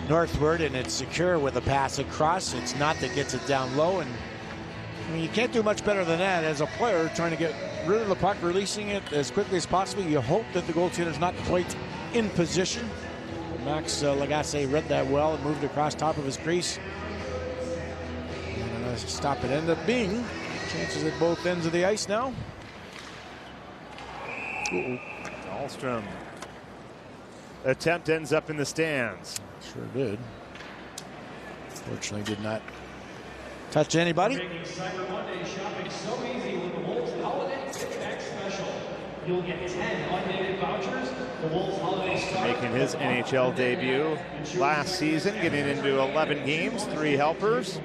S2: northward, and it's secure with a pass across. It's Knott that gets it down low, and I mean, you can't do much better than that as a player trying to get rid of the puck, releasing it as quickly as possible. You hope that the goaltender's not quite in position. Max Lagasse read that well and moved across top of his crease. And stop it ended up being chances at both ends of the ice now.
S1: Dahlstrom attempt ends up in the stands.
S2: Sure did. Fortunately did not touch anybody.
S4: Making Cyber Monday shopping so easy with the Wolves Holiday Kickback Special. You'll get 10 undated vouchers. The Wolves Holiday Star
S1: making his NHL debut last season, getting into 11 games, 3 helpers.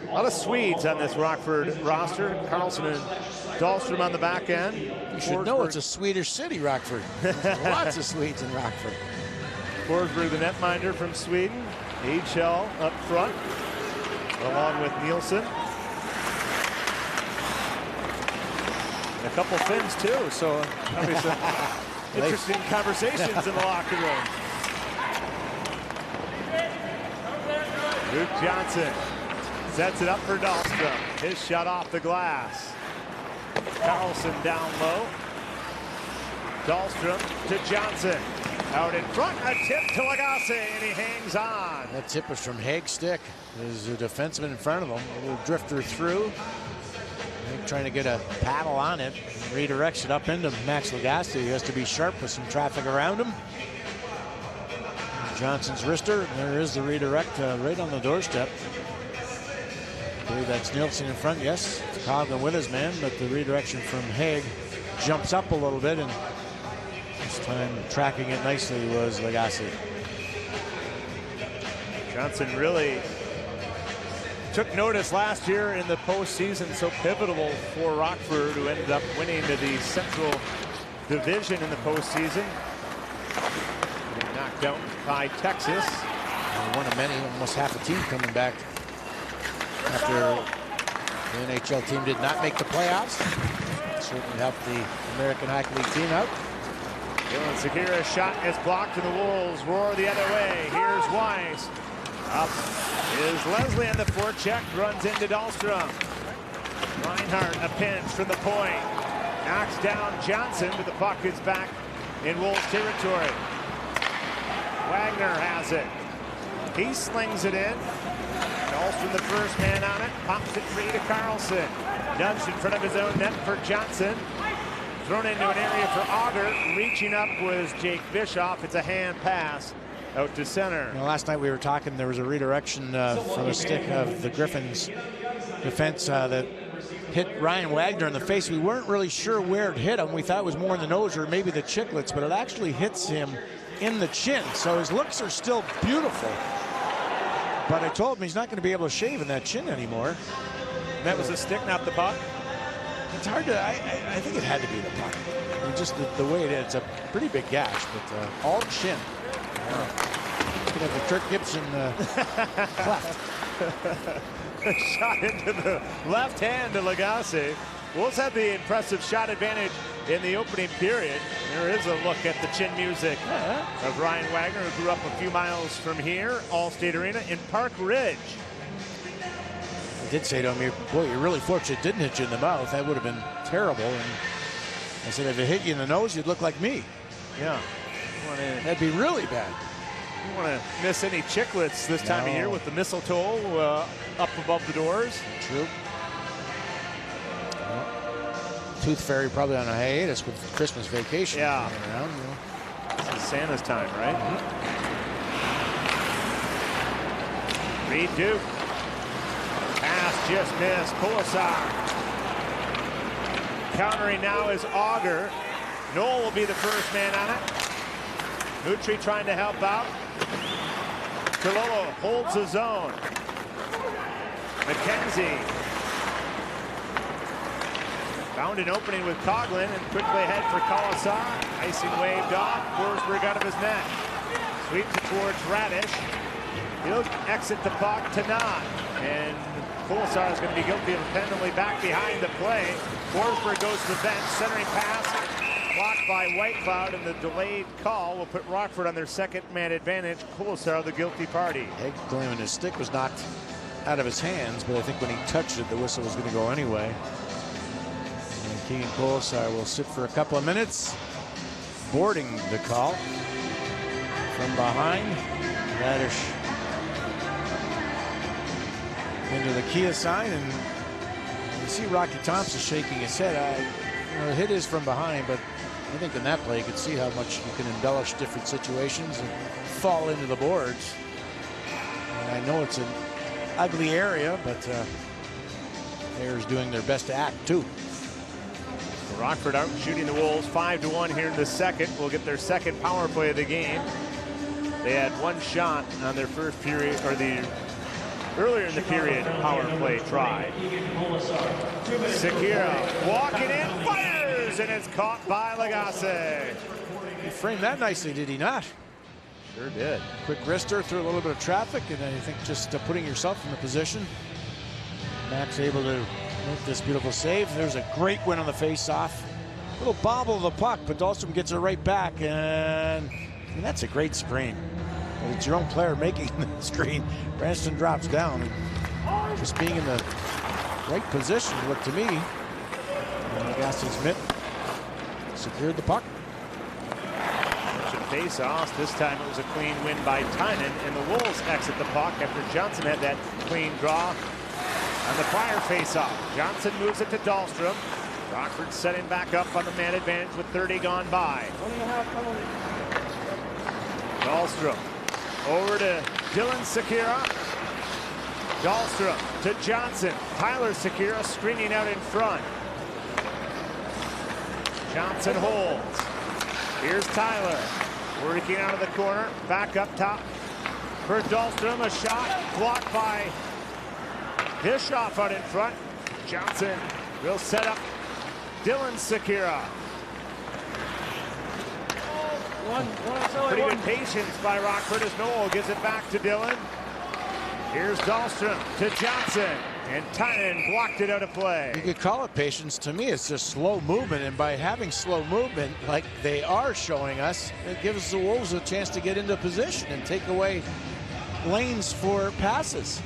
S1: A lot of Swedes on this Rockford roster. Carlson and Dahlstrom on the back end.
S2: You should know it's a Swedish city, Rockford. Lots of Swedes in Rockford.
S1: Forsberg, the netminder from Sweden. AHL up front, along with Nielsen. And a couple Finns, too, so probably some interesting conversations in the locker room. Luke Johnson sets it up for Dahlstrom. His shot off the glass. Carlson down low. Dahlstrom to Johnson. Out in front, a tip to Lagasse, and he hangs on.
S2: That tip was from Haig's stick. There's a defenseman in front of him. A little drifter through. Haig trying to get a paddle on it. Redirects it up into Max Lagasse. He has to be sharp with some traffic around him. Johnson's wrister. There is the redirect right on the doorstep. I believe that's Nielsen in front. Yes, it's Coughlin with his man, but the redirection from Haig jumps up a little bit, and this time tracking it nicely was Lagasse.
S1: Johnson really took notice last year in the postseason, so pivotal for Rockford, who ended up winning to the Central Division in the postseason. Getting knocked out by Texas.
S2: One of many, almost half a team coming back after the NHL team did not make the playoffs. Certainly helped the American Hockey League team out.
S1: Dylan Segura's shot is blocked, and the Wolves roar the other way. Here's Weiss. Up is Leslie, and the forecheck runs into Dahlstrom. Reinhardt, a pinch from the point. Knocks down Johnson, but the puck is back in Wolves territory. Wagner has it. He slings it in. Dahlstrom, the first man on it, pops it free to Carlson. Nudged in front of his own net for Johnson. Thrown into an area for Auger. Reaching up was Jake Bischoff. It's a hand pass out to center.
S2: You know, last night we were talking, there was a redirection from a stick of the Griffins defense that hit Ryan Wagner in the face. We weren't really sure where it hit him. We thought it was more in the nose or maybe the chiclets, but it actually hits him in the chin. So his looks are still beautiful. But I told him he's not going to be able to shave in that chin anymore.
S1: That was a stick, not the puck.
S2: It's hard to, I think it had to be the puck. I mean, just the way it is, it's a pretty big gash, but all chin. Look at the Kirk Gibson cleft.
S1: Shot into the left hand to Lagasse. Wolves had the impressive shot advantage in the opening period. There is a look at the chin music of Ryan Wagner, who grew up a few miles from here, Allstate Arena in Park Ridge.
S2: I did say to him, boy, you're really fortunate it didn't hit you in the mouth. That would have been terrible. And I said, if it hit you in the nose, you'd look like me.
S1: Yeah.
S2: That'd be really bad.
S1: don't want to miss any chiclets this time of year with the mistletoe up above the doors.
S2: True. Well, Tooth Fairy probably on a hiatus with Christmas vacation.
S1: Yeah.
S2: Around, you know.
S1: This is Santa's time, right? Reed Duke. Pass just missed. Kulisar. Countering now is Auger. Noel will be the first man on it. Mutri trying to help out. Carlolo holds the zone. McKenzie found an opening with Coughlin and quickly ahead for Kulisar. Icing waved off. Forsberg out of his net. Sweeps it towards Radish. He'll exit the puck to Knott. And Kulisar is going to be guilty of a penalty back behind the play. Forsberg goes to the bench. Centering pass. Blocked by Whitecloud, and the delayed call will put Rockford on their second man advantage. Kulisar, the guilty party.
S2: Egg claiming his stick was knocked out of his hands, but I think when he touched it, the whistle was going to go anyway. And Keegan Kulisar will sit for a couple of minutes, boarding the call from behind. Radish into the Kia sign, and you see Rocky Thompson shaking his head. The hit is from behind, but I think in that play you can see how much you can embellish different situations and fall into the boards. And I know it's an ugly area, but players doing their best to act too.
S1: Rockford out shooting the Wolves 5-1 here in the second. Will get their second power play of the game. They had one shot on their first period, or earlier in the period power play try. Sekera walking in, fires, and it's caught by Lagasse.
S2: He framed that nicely, did he not?
S1: Sure did.
S2: Quick wrister through a little bit of traffic, and I think just putting yourself in the position. Max able to make this beautiful save. There's a great win on the face-off. Little bobble of the puck, but Dahlstrom gets it right back, and that's a great screen. But it's your own player making the screen. Branston drops down, and just being in the right position, looked to me. Gaston's mitt secured the puck.
S1: Face-offs. This time it was a clean win by Tynan, and the Wolves exit the puck after Johnson had that clean draw on the prior face-off. Johnson moves it to Dahlstrom. Rockford setting back up on the man advantage with 30 gone by. Dahlstrom over to Dylan Sekera. Dahlstrom to Johnson. Tyler Sekera screening out in front. Johnson holds. Here's Tyler working out of the corner. Back up top for Dahlstrom. A shot blocked by Bischoff out in front. Johnson will set up Dylan Sekera. Pretty good patience by Rockford as Noel gives it back to Dylan. Here's Dahlstrom to Johnson, and Tynan blocked it out of play.
S2: You could call it patience. To me, it's just slow movement, and by having slow movement like they are showing us, it gives the Wolves a chance to get into position and take away lanes for passes.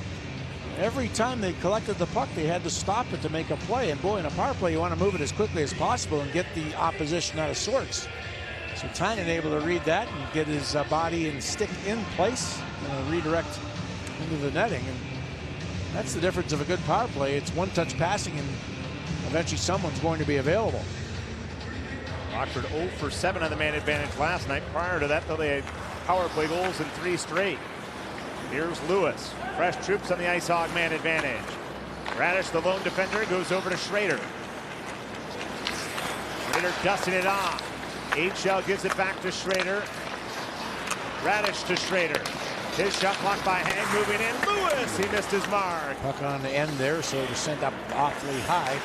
S2: Every time they collected the puck, they had to stop it to make a play, and boy, in a power play, you want to move it as quickly as possible and get the opposition out of sorts. So Tynan able to read that and get his body and stick in place and redirect into the netting. And that's the difference of a good power play. It's one-touch passing, and eventually someone's going to be available.
S1: Rockford 0 for 7 on the man advantage last night. Prior to that, though, they had power play goals in 3 straight. Here's Lewis. Fresh troops on the Ice Hog man advantage. Radish, the lone defender, goes over to Schrader. Schrader dusting it off. AHL gives it back to Schrader. Radish to Schrader. His shot blocked by Hang, moving in. Lewis, he missed his mark.
S2: Puck on the end there, so it was sent up awfully high.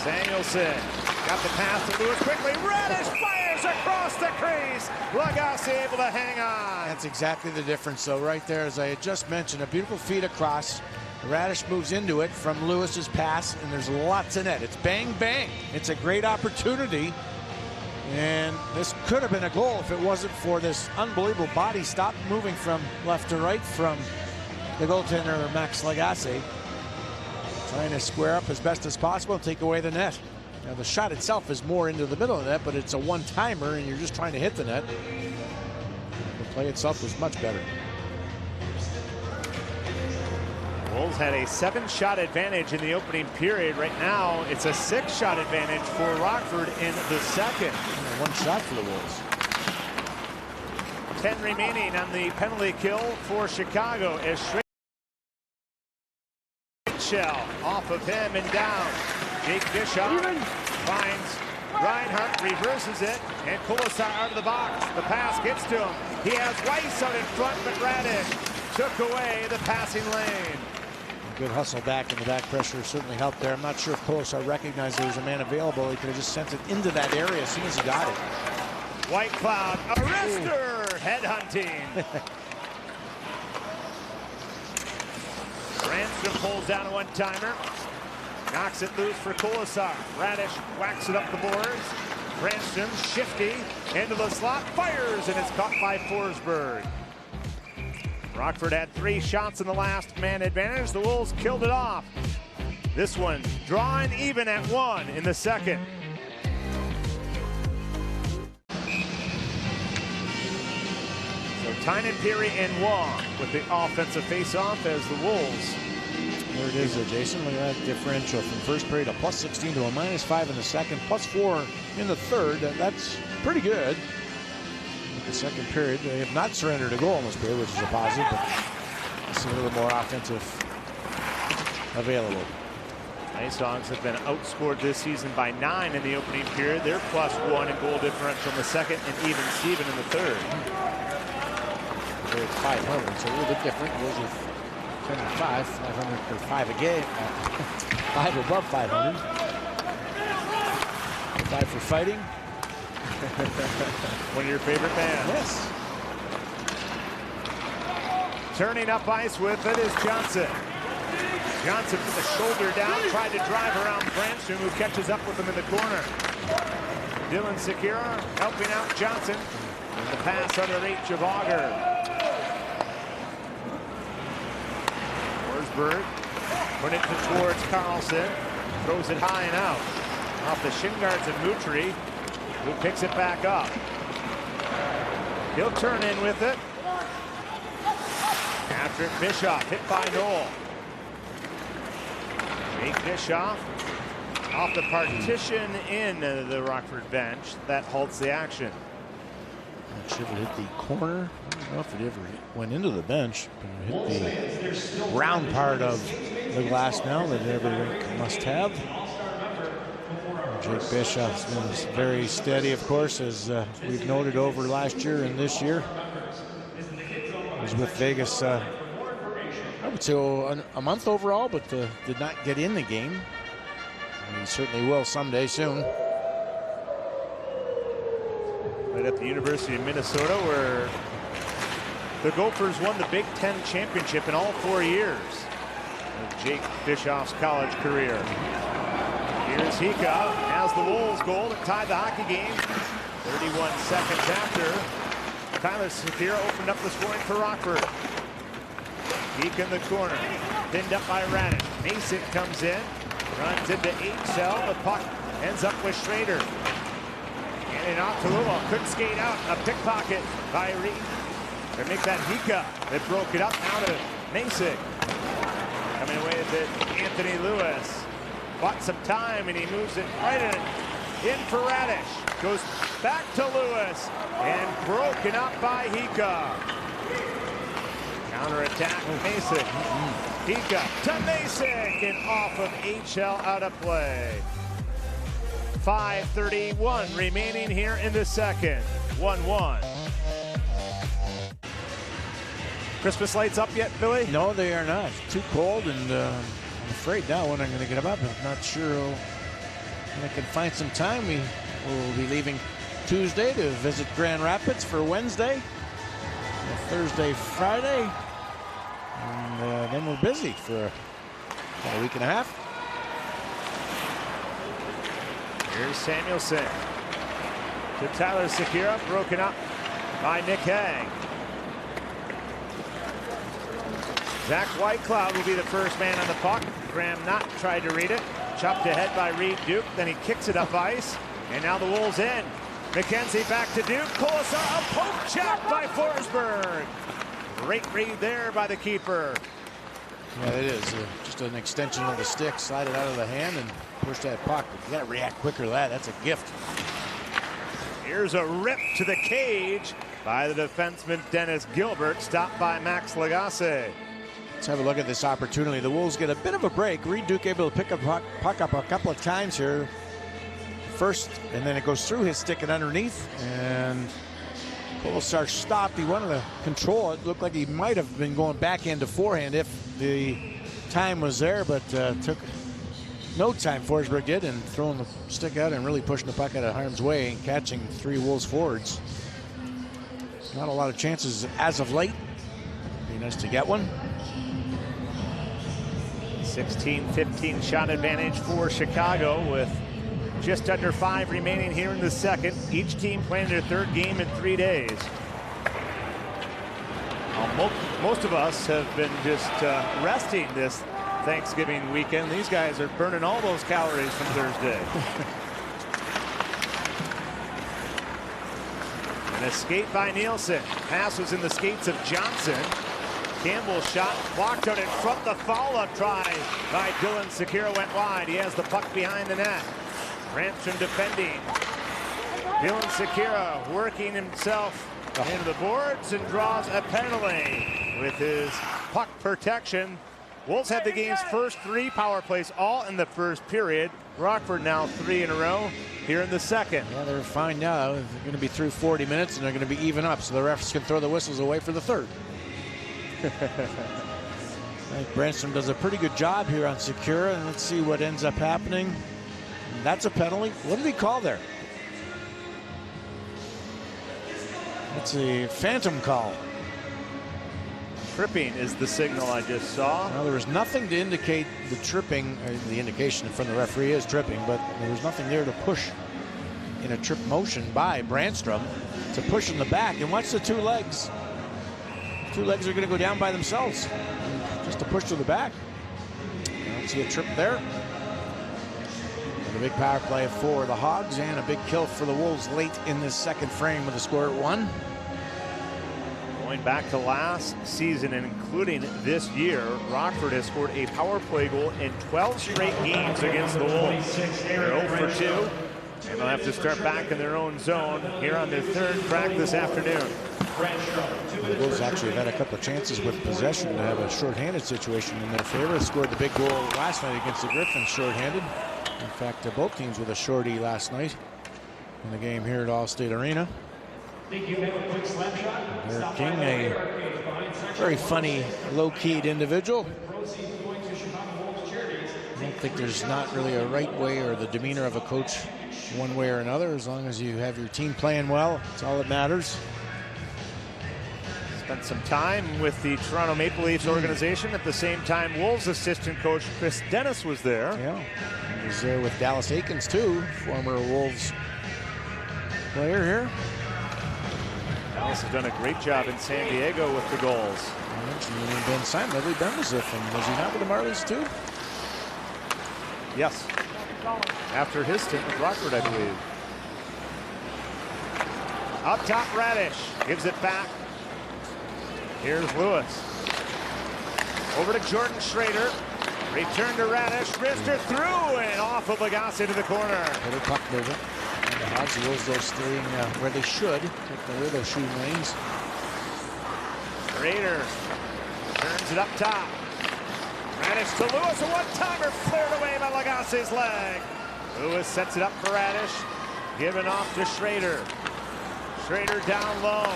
S1: Samuelson got the pass to Lewis quickly. Radish fires across the crease. Lagasse able to hang on.
S2: That's exactly the difference, though, right there. As I had just mentioned, a beautiful feed across. Radish moves into it from Lewis's pass, and there's lots in it. It's bang, bang. It's a great opportunity. And this could have been a goal if it wasn't for this unbelievable body stop moving from left to right from the goaltender, Max Lagasse. Trying to square up as best as possible and take away the net. Now, the shot itself is more into the middle of the net, but it's a one-timer, and you're just trying to hit the net. play itself was much better.
S1: Wolves had a 7-shot advantage in the opening period. Right now, it's a 6-shot advantage for Rockford in the second.
S2: 1 shot for the Wolves.
S1: 10 remaining on the penalty kill for Chicago as Shell off of him and down. Jake Bischoff finds Reinhardt, reverses it, and Kolesar out of the box. The pass gets to him. He has Weiss out in front, but Radish took away the passing lane.
S2: Good hustle back, and the back pressure certainly helped there. I'm not sure if Kolesar recognized there was a man available. He could have just sent it into that area as soon as he got it.
S1: White Cloud, arrestor, headhunting. Brandstrom pulls down a one-timer. Knocks it loose for Kolesar. Radish whacks it up the boards. Brandstrom, shifty, into the slot, fires, and it's caught by Forsberg. Rockford had 3 shots in the last man advantage. The Wolves killed it off. This one drawing even at 1 in the second. So Tynan Peary and Wong with the offensive face-off as the Wolves.
S2: There it is there, Jason. Look at that differential from first period, a +16 to a -5 in the second, +4 in the third. That's pretty good. The second period, they have not surrendered a goal in this period, which is a positive, but it's a little more offensive available.
S1: Ice Dogs have been outscored this season by 9 in the opening period. They're +1 in goal differential in the second and even Steven in the third.
S2: They're 500, so a little bit different. Those are 10 and 5, 500 or 5 a game. 5 above 500. 5 for fighting.
S1: One of your favorite bands.
S2: Yes.
S1: Turning up ice with it is Johnson. Johnson put the shoulder down, tried to drive around Brandstrom, who catches up with him in the corner. Dylan Sekera helping out Johnson. And the pass under reach of Auger. Forsberg put it towards Carlson. Throws it high and out. Off the shin guards of Mutri, who picks it back up. He'll turn in with it. After Bischoff hit by Knoll. Jake Bischoff off the partition in the Rockford bench. That halts the action.
S2: It should have hit the corner. I don't know if it ever went into the bench, but it hit the round part of the glass now that every rink must have. Jake Bischoff's been very steady, of course, as we've noted over last year and this year. He was with Vegas, I would say a month overall, but did not get in the game. And he certainly will someday soon.
S1: Right at the University of Minnesota, where the Gophers won the Big Ten championship in all 4 years of Jake Bischoff's college career. Here's Hika, has the Wolves goal to tie the hockey game. 31 seconds after, Tyler Sekera opened up the scoring for Rockford. Hika in the corner, pinned up by Radish. Mason comes in, runs into HL. The puck ends up with Schrader. And off to Lua, couldn't skate out. A pickpocket by Reed. They make that Hika that broke it up now to Mason. Coming away with it, Anthony Lewis. Bought some time and he moves it right in for Radish. Goes back to Lewis and broken up by Hika. Counter-attack Mason. Hika to Mason and off of HL out of play. 5:31 remaining here in the second. 1-1. Christmas lights up yet, Billy?
S2: No, they are not. Too cold, and I'm afraid now when I'm going to get them up. I'm not sure when I can find some time. We will be leaving Tuesday to visit Grand Rapids for Wednesday, Thursday, Friday, and then we're busy for about a week and a half.
S1: Here's Samuelson to Tyler Sekera, broken up by Nick Hague. Zach Whitecloud will be the first man on the puck. Graham Knott tried to read it. Chopped ahead by Reed Duke. Then he kicks it up ice. And now the Wolves in. McKenzie back to Duke. Kolesar, a poke check by Forsberg. Great read there by the keeper.
S2: Yeah, it is. Just an extension of the stick. Slide it out of the hand and push that puck. You got to react quicker to that. That's a gift.
S1: Here's a rip to the cage by the defenseman Dennis Gilbert, stopped by Max Lagacé.
S2: Let's have a look at this opportunity. The Wolves get a bit of a break. Reed Duke able to pick a puck up a couple of times here. First, and then it goes through his stick and underneath. And Kolesar stopped. He wanted to control it. Looked like he might have been going backhand to forehand if the time was there, but took no time. Forsberg did, and throwing the stick out and really pushing the puck out of harm's way and catching 3 Wolves forwards. Not a lot of chances as of late. Be nice to get one.
S1: 16-15 shot advantage for Chicago with just under 5 remaining here in the second. Each team playing their 3rd game in 3 days. Most of us have been just resting this Thanksgiving weekend. These guys are burning all those calories from Thursday. An escape by Nielsen. Pass was in the skates of Johnson. Campbell's shot blocked out in front. The follow-up try by Dylan Sekera went wide. He has the puck behind the net. Ransom defending. Dylan Sekera working himself into the boards and draws a penalty with his puck protection. Wolves had the game's first 3 power plays all in the first period. Rockford now 3 in a row here in the second.
S2: Yeah, they're fine now. They're going to be through 40 minutes and they're going to be even up, so the refs can throw the whistles away for the 3rd. I think Branstrom does a pretty good job here on Sekera, and let's see what ends up happening. That's a penalty. What did he call there? That's a phantom call.
S1: Tripping is the signal I just saw.
S2: Well, there was nothing to indicate the tripping. The indication from the referee is tripping, but there was nothing there to push in a trip motion by Branstrom to push in the back. And watch the 2 legs. 2 legs are going to go down by themselves just to push to the back. I don't see a trip there. And a big power play for the Hogs and a big kill for the Wolves late in this second frame with a score at 1.
S1: Going back to last season and including this year, Rockford has scored a power play goal in 12 straight games against the Wolves. They're 0 for 2, and they'll have to start back in their own zone here on their 3rd practice this afternoon.
S2: The Wolves actually have had a couple of chances with possession to have a shorthanded situation in their favor. Scored the big goal last night against the Griffins shorthanded. In fact, both teams with a shorty last night in the game here at Allstate Arena. Eric King, a very funny, low-keyed individual. I don't think there's not really a right way or the demeanor of a coach one way or another. As long as you have your team playing well, that's all that matters.
S1: Spent some time with the Toronto Maple Leafs organization. At the same time, Wolves assistant coach Chris Dennis was there.
S2: Yeah, he was there with Dallas Aikens too, former Wolves player here.
S1: Dallas has done a great job in San Diego with the goals.
S2: Ben Simon, Lee Bendisif, and was he not with the Marlies too?
S1: Yes. After his stint with Rockford, I believe. Up top, Radish gives it back. Here's Lewis. Over to Jordan Schrader. Return to Radish. Wrister through and off of Lagacé to the corner.
S2: Little puck movement. And the Hogs Wolves, those staying where they should. Take away those shooting lanes.
S1: Schrader turns it up top. Radish to Lewis. A one-timer cleared away by Lagacé's leg. Lewis sets it up for Radish. Given off to Schrader. Schrader down low.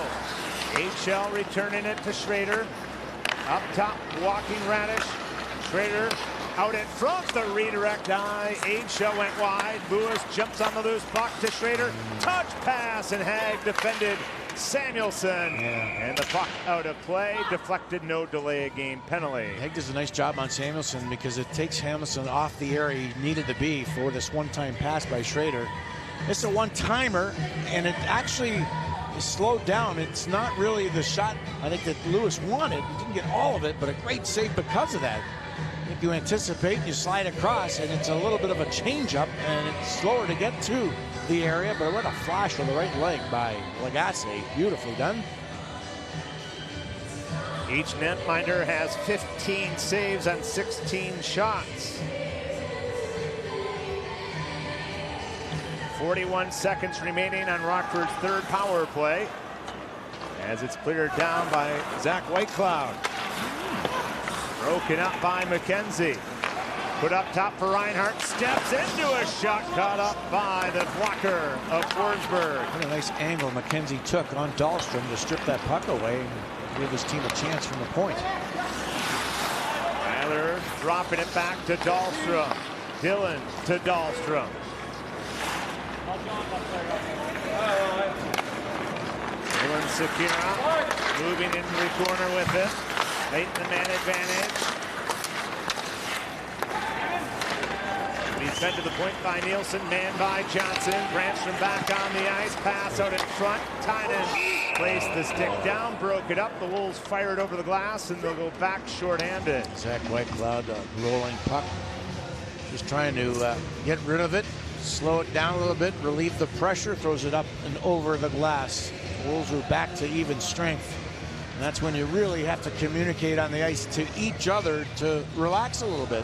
S1: AHL returning it to Schrader. Up top, walking Radish. Schrader out in front. The redirect eye. AHL went wide. Lewis jumps on the loose puck to Schrader. Touch pass, and Hag defended Samuelson. And the puck out of play. Deflected, no delay of game penalty.
S2: Hag does a nice job on Samuelson because it takes Hamilton off the area he needed to be for this one-time pass by Schrader. It's a one-timer, and it actually is slowed down. It's not really the shot I think that Lewis wanted. He didn't get all of it, but a great save because of that. I think you anticipate, you slide across, and it's a little bit of a change-up, and it's slower to get to the area, but what a flash to the right leg by Lagasse. Beautifully done.
S1: Each netminder has 15 saves on 16 shots. 41 seconds remaining on Rockford's third power play, as it's cleared down by Zach Whitecloud. Broken up by McKenzie. Put up top for Reinhardt. Steps into a shot caught up by the blocker of Forsberg.
S2: What a nice angle McKenzie took on Dahlstrom to strip that puck away and give his team a chance from the point.
S1: Tyler dropping it back to Dahlstrom. Dylan to Dahlstrom. Dylan Sakira moving into the corner with it. Late in the man advantage. He's fed to the point by Nielsen, man by Johnson. Brandstrom back on the ice, pass out in front. Tynan placed the stick down, broke it up. The Wolves fired over the glass, and they'll go back shorthanded.
S2: Zach Whitecloud, rolling puck. Just trying to get rid of it, slow it down a little bit, relieve the pressure, throws it up and over the glass. The Wolves are back to even strength. And that's when you really have to communicate on the ice to each other to relax a little bit.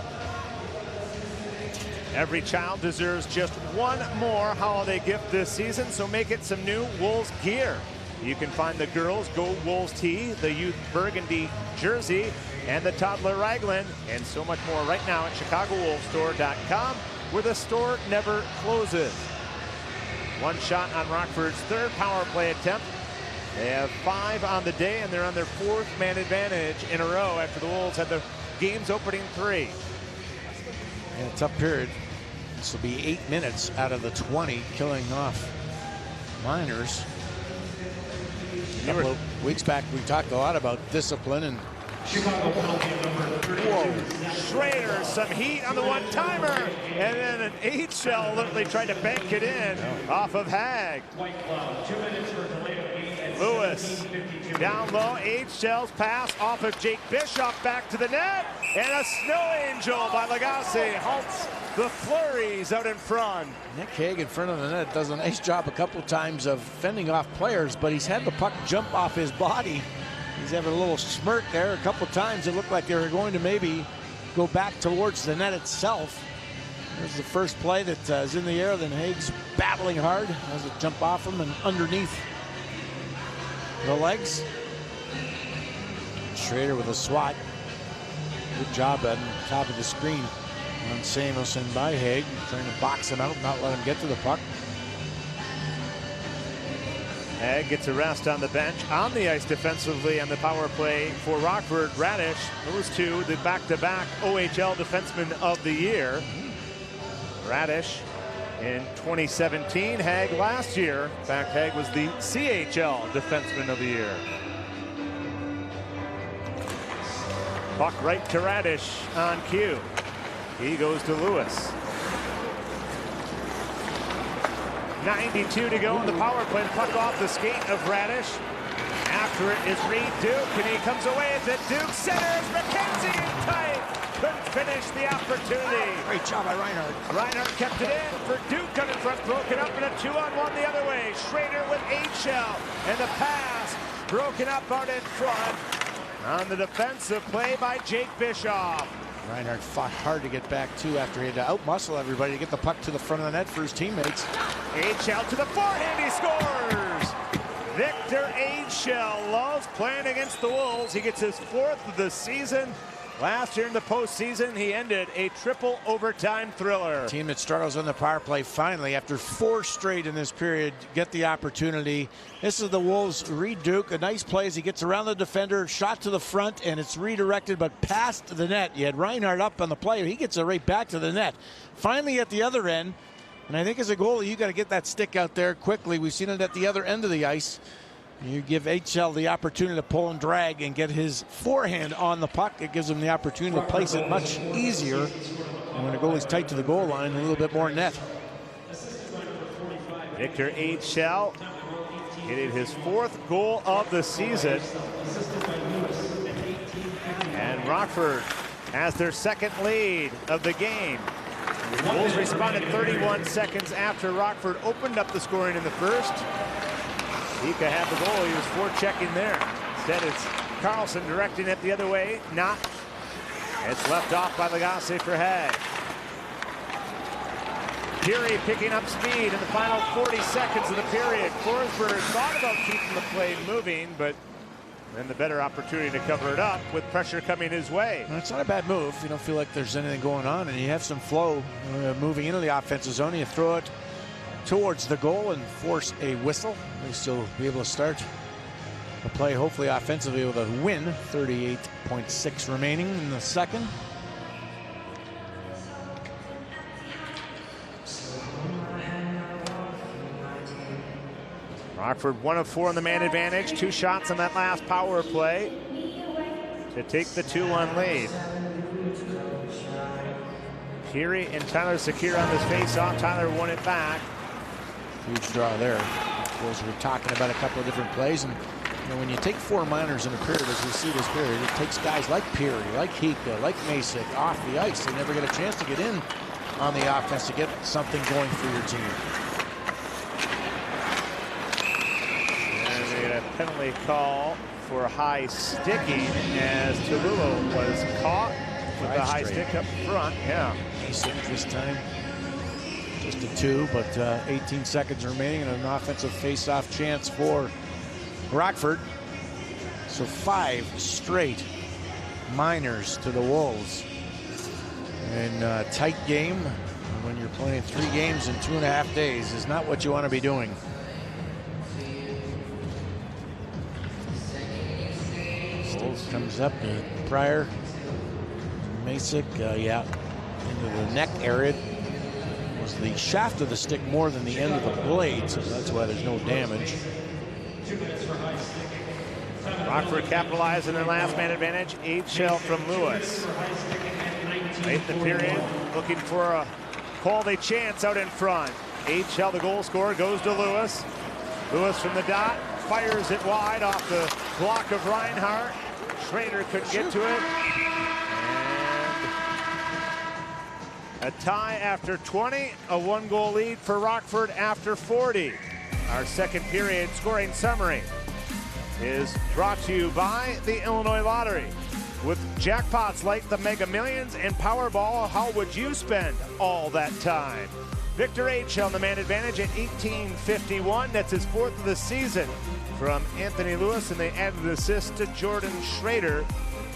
S1: Every child deserves just one more holiday gift this season, so make it some new Wolves gear. You can find the girls' Go Wolves tee, the youth burgundy jersey, and the toddler raglan, and so much more right now at ChicagoWolvesStore.com, where the store never closes. One shot on Rockford's third power play attempt. They have 5 on the day, and they're on their 4th man advantage in a row after the Wolves had the game's opening 3.
S2: And a tough period. This will be 8 minutes out of the 20, killing off Miners. A couple of weeks back, we talked a lot about discipline and.
S1: Whoa. Schrader, some heat on the one-timer, and then an AHL literally tried to bank it in off of Hag. Lewis down low, AHL's pass off of Jake Bischoff back to the net, and a snow angel by Lagasse halts the flurries out in front.
S2: Nick Hague in front of the net does a nice job a couple times of fending off players, but he's had the puck jump off his body. He's having a little smirk there. A couple times it looked like they were going to maybe go back towards the net itself. There's the first play that is in the air, then Hague's battling hard, has it jump off him and underneath the legs. Schrader with a swat. Good job on top of the screen on Samuelson by Hague, trying to box him out, not let him get to the puck.
S1: Hag gets a rest on the bench. On the ice defensively on the power play for Rockford, Radish. Those two, the back-to-back OHL defenseman of the year. Radish in 2017, Hag last year. In fact, Hag was the CHL defenseman of the year. Puck right to Radish on cue. He goes to Lewis. 92 to go in the power play. The puck off the skate of Radish. After it is Reed Duke, and he comes away with it. Duke centers, McKenzie in tight. Couldn't finish the opportunity.
S2: Great job by Reinhardt.
S1: Reinhardt kept it in for Duke coming front, broken up in a 2-on-1 the other way. Schrader with HL, and the pass broken up out in front. On the defensive play by Jake Bischoff.
S2: Reinhardt fought hard to get back too after he had to outmuscle everybody to get the puck to the front of the net for his teammates.
S1: HL to the forehand, he scores! Victor HL loves playing against the Wolves. He gets his 4th of the season. Last year in the postseason, he ended a triple overtime thriller.
S2: Team that struggles on the power play finally, after 4 straight in this period, get the opportunity. This is the Wolves' Reed Duke. A nice play as he gets around the defender, shot to the front, and it's redirected but past the net. You had Reinhardt up on the play. He gets it right back to the net. Finally at the other end, and I think as a goalie, you got to get that stick out there quickly. We've seen it at the other end of the ice. You give HL the opportunity to pull and drag and get his forehand on the puck. It gives him the opportunity to place it much easier. And when the goalie's tight to the goal line, a little bit more net.
S1: Victor HL hitting his 4th goal of the season. And Rockford has their 2nd lead of the game. The Wolves responded 31 seconds after Rockford opened up the scoring in the first. Ika had the goal. He was forechecking there. Instead, it's Carlson directing it the other way. Not. It's left off by Lagasse for Hag. Peary picking up speed in the final 40 seconds of the period. Forsberg thought about keeping the play moving, but then the better opportunity to cover it up with pressure coming his way.
S2: Well, it's not a bad move. You don't feel like there's anything going on, and you have some flow moving into the offensive zone. You throw it towards the goal and force a whistle. They still be able to start the play, hopefully offensively, with a win. 38.6 remaining in the second.
S1: Rockford 1 of 4 on the man advantage. 2 shots on that last power play to take the 2-1 lead. Peary and Tyler Sakir on this face-off. Tyler won it back.
S2: Huge draw there. Bulls were talking about a couple of different plays, and you know, when you take 4 minors in a period, as we see this period, it takes guys like Peary, like Hika, like Masick off the ice. They never get a chance to get in on the offense to get something going for your team.
S1: A penalty call for high sticking as Tallulah was caught with the high stick up front. Yeah.
S2: Masick this time just a 2, but 18 seconds remaining and an offensive face-off chance for Rockford. So 5 straight minors to the Wolves. And a tight game when you're playing 3 games in 2.5 days is not what you want to be doing. Comes up to Pryor. Masick, yeah, into the neck area. Was the shaft of the stick more than the end of the blade, so that's why there's no damage.
S1: Rockford capitalized on their last man advantage. AHL from Lewis. Late in the period, looking for a quality chance out in front. AHL, the goal scorer, goes to Lewis. Lewis from the dot, fires it wide off the block of Reinhart. Schrader couldn't get to it. And a tie after 20, a 1-goal lead for Rockford after 40. Our second period scoring summary is brought to you by the Illinois Lottery. With jackpots like the Mega Millions and Powerball, how would you spend all that time? Victor H. on the man advantage at 18:51. That's his 4th of the season from Anthony Lewis, and they added an assist to Jordan Schrader.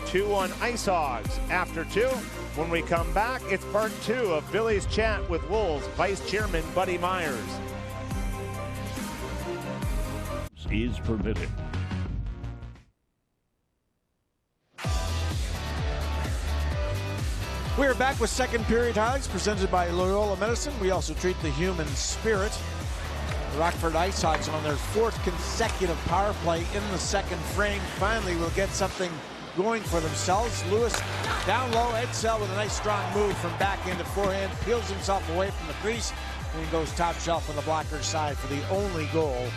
S1: 2-1 Ice Hogs after 2. When we come back, it's part 2 of Billy's chat with Wolves Vice Chairman Buddy Myers.
S3: Is permitted.
S2: We are back with second period highlights presented by Loyola Medicine. We also treat the human spirit. Rockford Ice Hogs on their 4th consecutive power play in the second frame. Finally will get something going for themselves. Lewis down low, Edsel with a nice strong move from backhand to forehand, peels himself away from the crease, and goes top shelf on the blocker's side for the only goal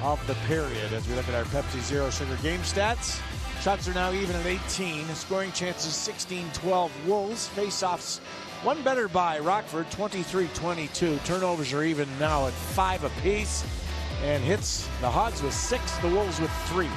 S2: of the period. As we look at our Pepsi Zero Sugar game stats, shots are now even at 18. Scoring chances 16-12 Wolves. Face-offs one better by Rockford, 23-22. Turnovers are even now at 5 apiece. And hits, the Hogs with 6, the Wolves with 3.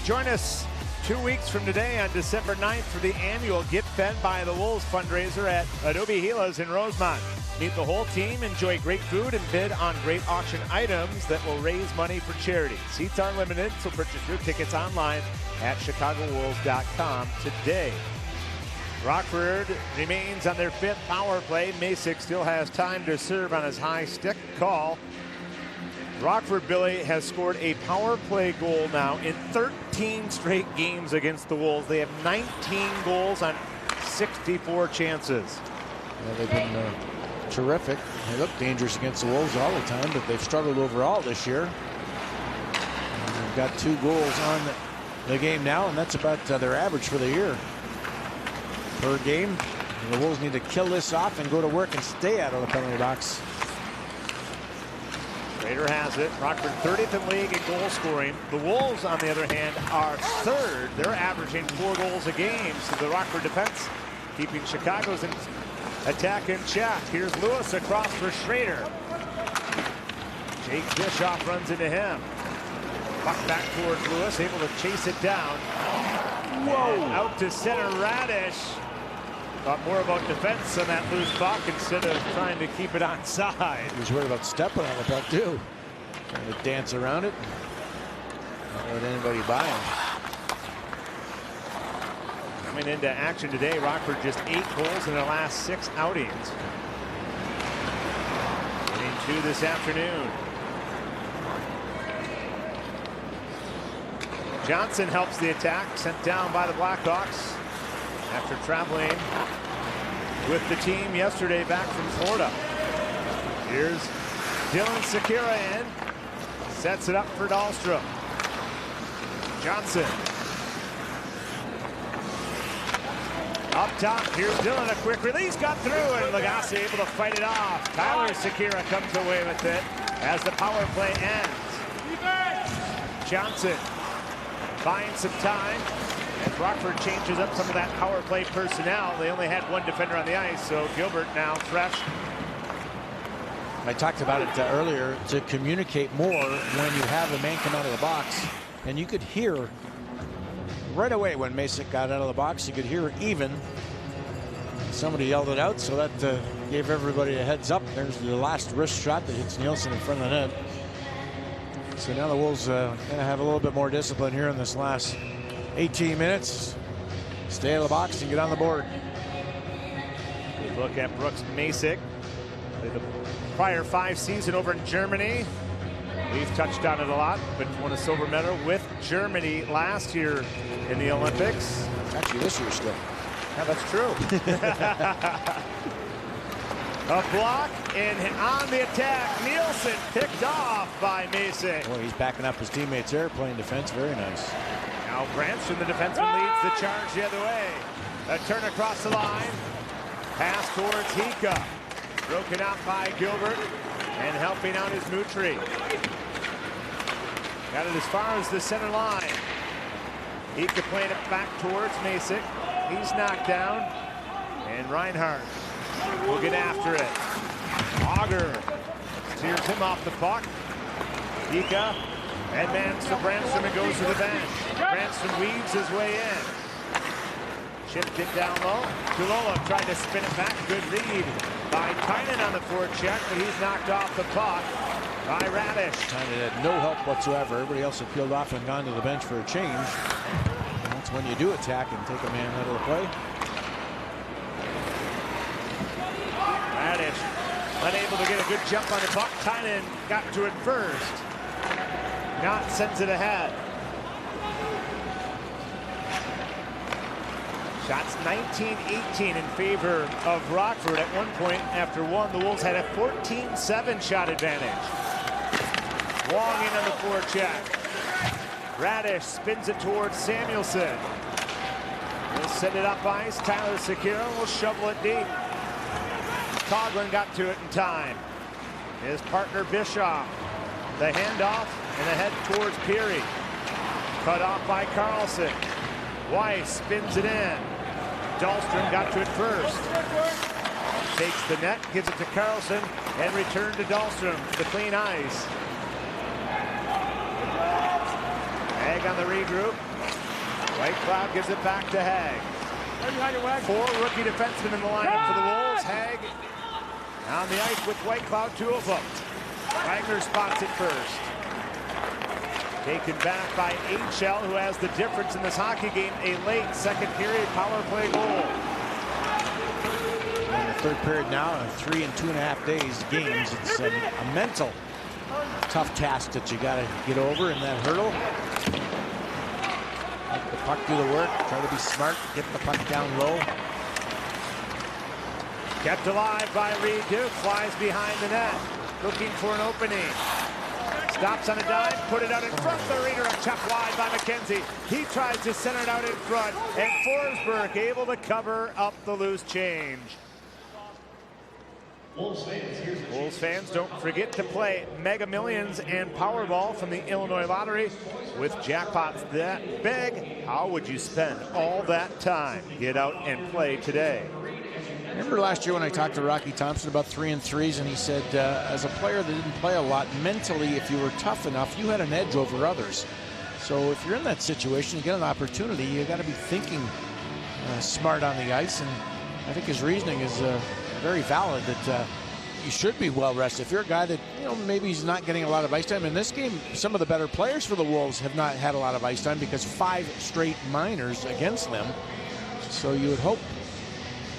S1: Join us 2 weeks from today on December 9th for the annual Get Fed by the Wolves fundraiser at Adobe Gilas in Rosemont. Meet the whole team, enjoy great food, and bid on great auction items that will raise money for charity. Seats are limited, so purchase your tickets online at ChicagoWolves.com today. Rockford remains on their 5th power play. Masick still has time to serve on his high stick call. Rockford, Billy, has scored a power play goal now in 13 straight games against the Wolves. They have 19 goals on 64 chances.
S2: Yeah, they've been terrific. They look dangerous against the Wolves all the time, but they've struggled overall this year. And they've got 2 goals on the game now, and that's about their average for the year per game. And the Wolves need to kill this off and go to work and stay out of the penalty box.
S1: Schrader has it. Rockford 30th in league in goal scoring. The Wolves, on the other hand, are 3rd. They're averaging 4 goals a game, so the Rockford defense keeping Chicago's attack in check. Here's Lewis across for Schrader. Jake Bischoff runs into him. Puck back towards Lewis, able to chase it down. Whoa! And out to center, Radish. Thought more about defense on that loose puck instead of trying to keep it onside.
S2: He was worried about stepping on the puck too. Trying to dance around it. Not let anybody by him.
S1: Coming into action today, Rockford just 8 goals in their last 6 outings. Getting 2 this afternoon. Johnson helps the attack, sent down by the Blackhawks after traveling with the team yesterday back from Florida. Here's Dylan Sekera in, sets it up for Dahlstrom. Johnson. Up top, here's Dylan, a quick release, got through, and Lagasse able to fight it off. Tyler Sekera comes away with it as the power play ends. Johnson finds some time, and Rockford changes up some of that power play personnel. They only had 1 defender on the ice, so Gilbert now fresh.
S2: I talked about it earlier, to communicate more when you have a man come out of the box. And you could hear right away when Masick got out of the box, you could hear even. Somebody yelled it out, so that gave everybody a heads up. There's the last wrist shot that hits Nielsen in front of the net. So now the Wolves going to have a little bit more discipline here in this last 18 minutes. Stay out of the box and get on the board.
S1: Good look at Brooks Masick. The prior 5 season over in Germany. We've touched on it a lot, but won a silver medal with Germany last year in the Olympics.
S2: Actually, this year still.
S1: Yeah, that's true. A block and on the attack. Nielsen picked off by Masick.
S2: Well, he's backing up his teammates there, playing defense. Very nice.
S1: Now Branson, the defenseman, leads the charge the other way. A turn across the line. Pass towards Hika. Broken out by Gilbert. And helping out is Mutri. Got it as far as the center line. Hika playing it back towards Masick. He's knocked down. And Reinhardt will get after it. Auger steers him off the puck. Hika advances to Branson and goes to the bench. Branson weaves his way in. Chipped it down low. Tulola tried to spin it back. Good read by Tynan on the forecheck, but he's knocked off the puck by Radish.
S2: Tynan had no help whatsoever. Everybody else had peeled off and gone to the bench for a change. And that's when you do attack and take a man out of the play.
S1: Radish unable to get a good jump on the puck. Tynan got to it first. Knott sends it ahead. Shots 19-18 in favor of Rockford. At one point after 1, the Wolves had a 14-7 shot advantage. Long in on the forecheck. Radish spins it towards Samuelson. He'll send it up ice. Tyler Sekera will shovel it deep. Coughlin got to it in time. His partner Bischoff. The handoff and a head towards Peary. Cut off by Carlson. Weiss spins it in. Dahlstrom got to it first. Takes the net, gives it to Carlson, and return to Dahlstrom to the clean ice. Hag on the regroup. White Cloud gives it back to Hag. 4 rookie defensemen in the lineup for the Wolves. Hag on the ice with White Cloud, 2 of them. Wagner spots it first. Taken back by AHL, who has the difference in this hockey game. A late second period power play goal.
S2: In the third period now, 3 and 2.5 days games. It's a mental tough task that you got to get over in that hurdle. Let the puck do the work. Try to be smart. Get the puck down low.
S1: Kept alive by Reed Duke. Flies behind the net. Looking for an opening. Stops on a dime, put it out in front. The reader, a chop wide by McKenzie. He tries to center it out in front, and Forsberg able to cover up the loose change. Wolves fans, don't forget to play Mega Millions and Powerball from the Illinois Lottery. With jackpots that big, how would you spend all that time? Get out and play today.
S2: Remember last year when I talked to Rocky Thompson about 3 and 3s, and he said, as a player that didn't play a lot, mentally, if you were tough enough, you had an edge over others. So if you're in that situation, you get an opportunity, you got to be thinking smart on the ice, and I think his reasoning is very valid that you should be well rested. If you're a guy that, you know, maybe he's not getting a lot of ice time. In this game, some of the better players for the Wolves have not had a lot of ice time because 5 straight minors against them. So you would hope,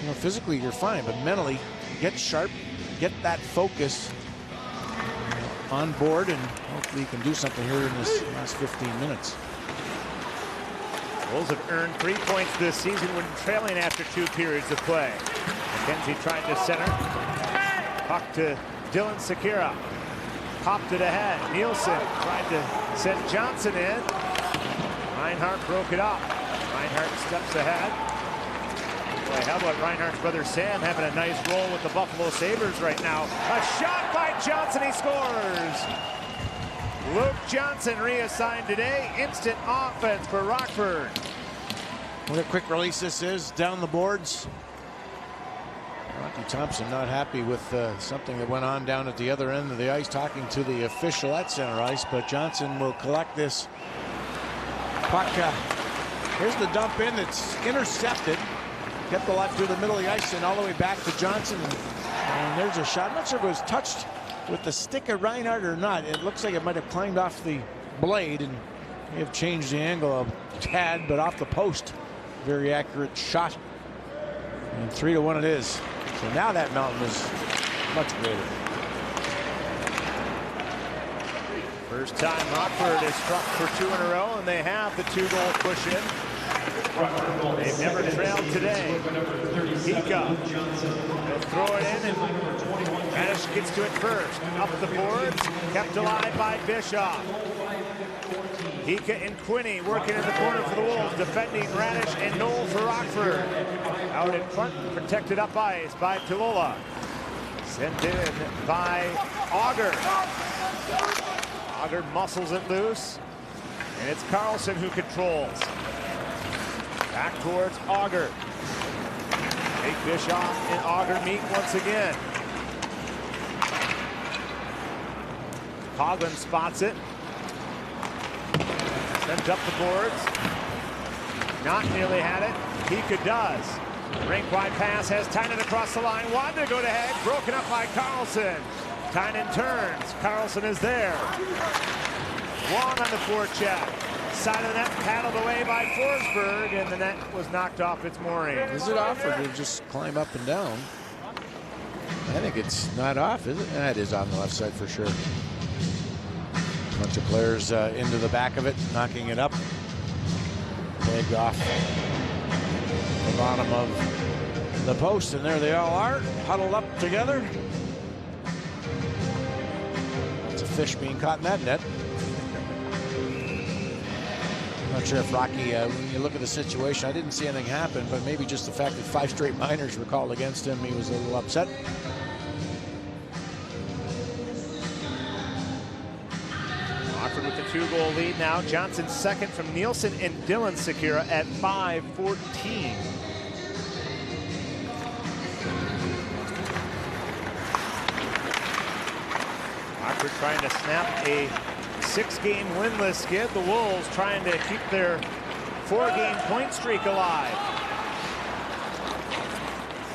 S2: you know, physically you're fine, but mentally get sharp, get that focus on board, and hopefully you can do something here in this last 15 minutes.
S1: Wolves have earned 3 points this season when trailing after 2 periods of play. McKenzie tried to center. Puck to Dylan Sekera. Popped it ahead. Nielsen tried to send Johnson in. Reinhart broke it up. Reinhart steps ahead. Boy, how about Reinhart's brother Sam having a nice roll with the Buffalo Sabres right now. A shot by Johnson, he scores! Luke Johnson reassigned today. Instant offense for Rockford.
S2: What a quick release this is, down the boards. Rocky Thompson not happy with something that went on down at the other end of the ice, talking to the official at center ice, but Johnson will collect this puck. Here's the dump in, it's intercepted. Kept the left through the middle of the ice and all the way back to Johnson. And there's a shot. I'm not sure if it was touched with the stick of Reinhart or not. It looks like it might have climbed off the blade and may have changed the angle a tad, but off the post. Very accurate shot. And 3-1 it is. So now that mountain is much greater.
S1: First time Rockford has struck for 2 in a row, and they have the 2-goal push in. They've never trailed today. Hika will throw it in, and Radish gets to it first. Up the boards, kept alive by Bischoff. Hika and Quinney working in the corner for the Wolves, defending Radish and Knoll for Rockford. Out in front, protected up ice by Tulola. Sent in by Auger. Auger muscles it loose, and it's Carlson who controls. Back towards Auger. Jake Bischoff and Auger meet once again. Coughlin spots it. Sends up the boards. Not nearly had it. Hika does. Rink wide pass has Tynan across the line. Wanted to go to head. Broken up by Carlson. Tynan turns. Carlson is there. Long on the forecheck. Side of the net paddled away by Forsberg, and the net was knocked off its mooring.
S2: Is it off, or did it just climb up and down? I think it's not off, is it? That is on the left side for sure. Bunch of players into the back of it, knocking it up. Leg off the bottom of the post, and there they all are, huddled up together. It's a fish being caught in that net. Not sure if Rocky, when you look at the situation, I didn't see anything happen, but maybe just the fact that 5 straight minors were called against him, he was a little upset.
S1: Rockford with the 2-goal lead now. Johnson second from Nielsen and Dylan Sekera at 5-14. Rockford trying to snap a 6-game winless skid. The Wolves trying to keep their 4-game point streak alive.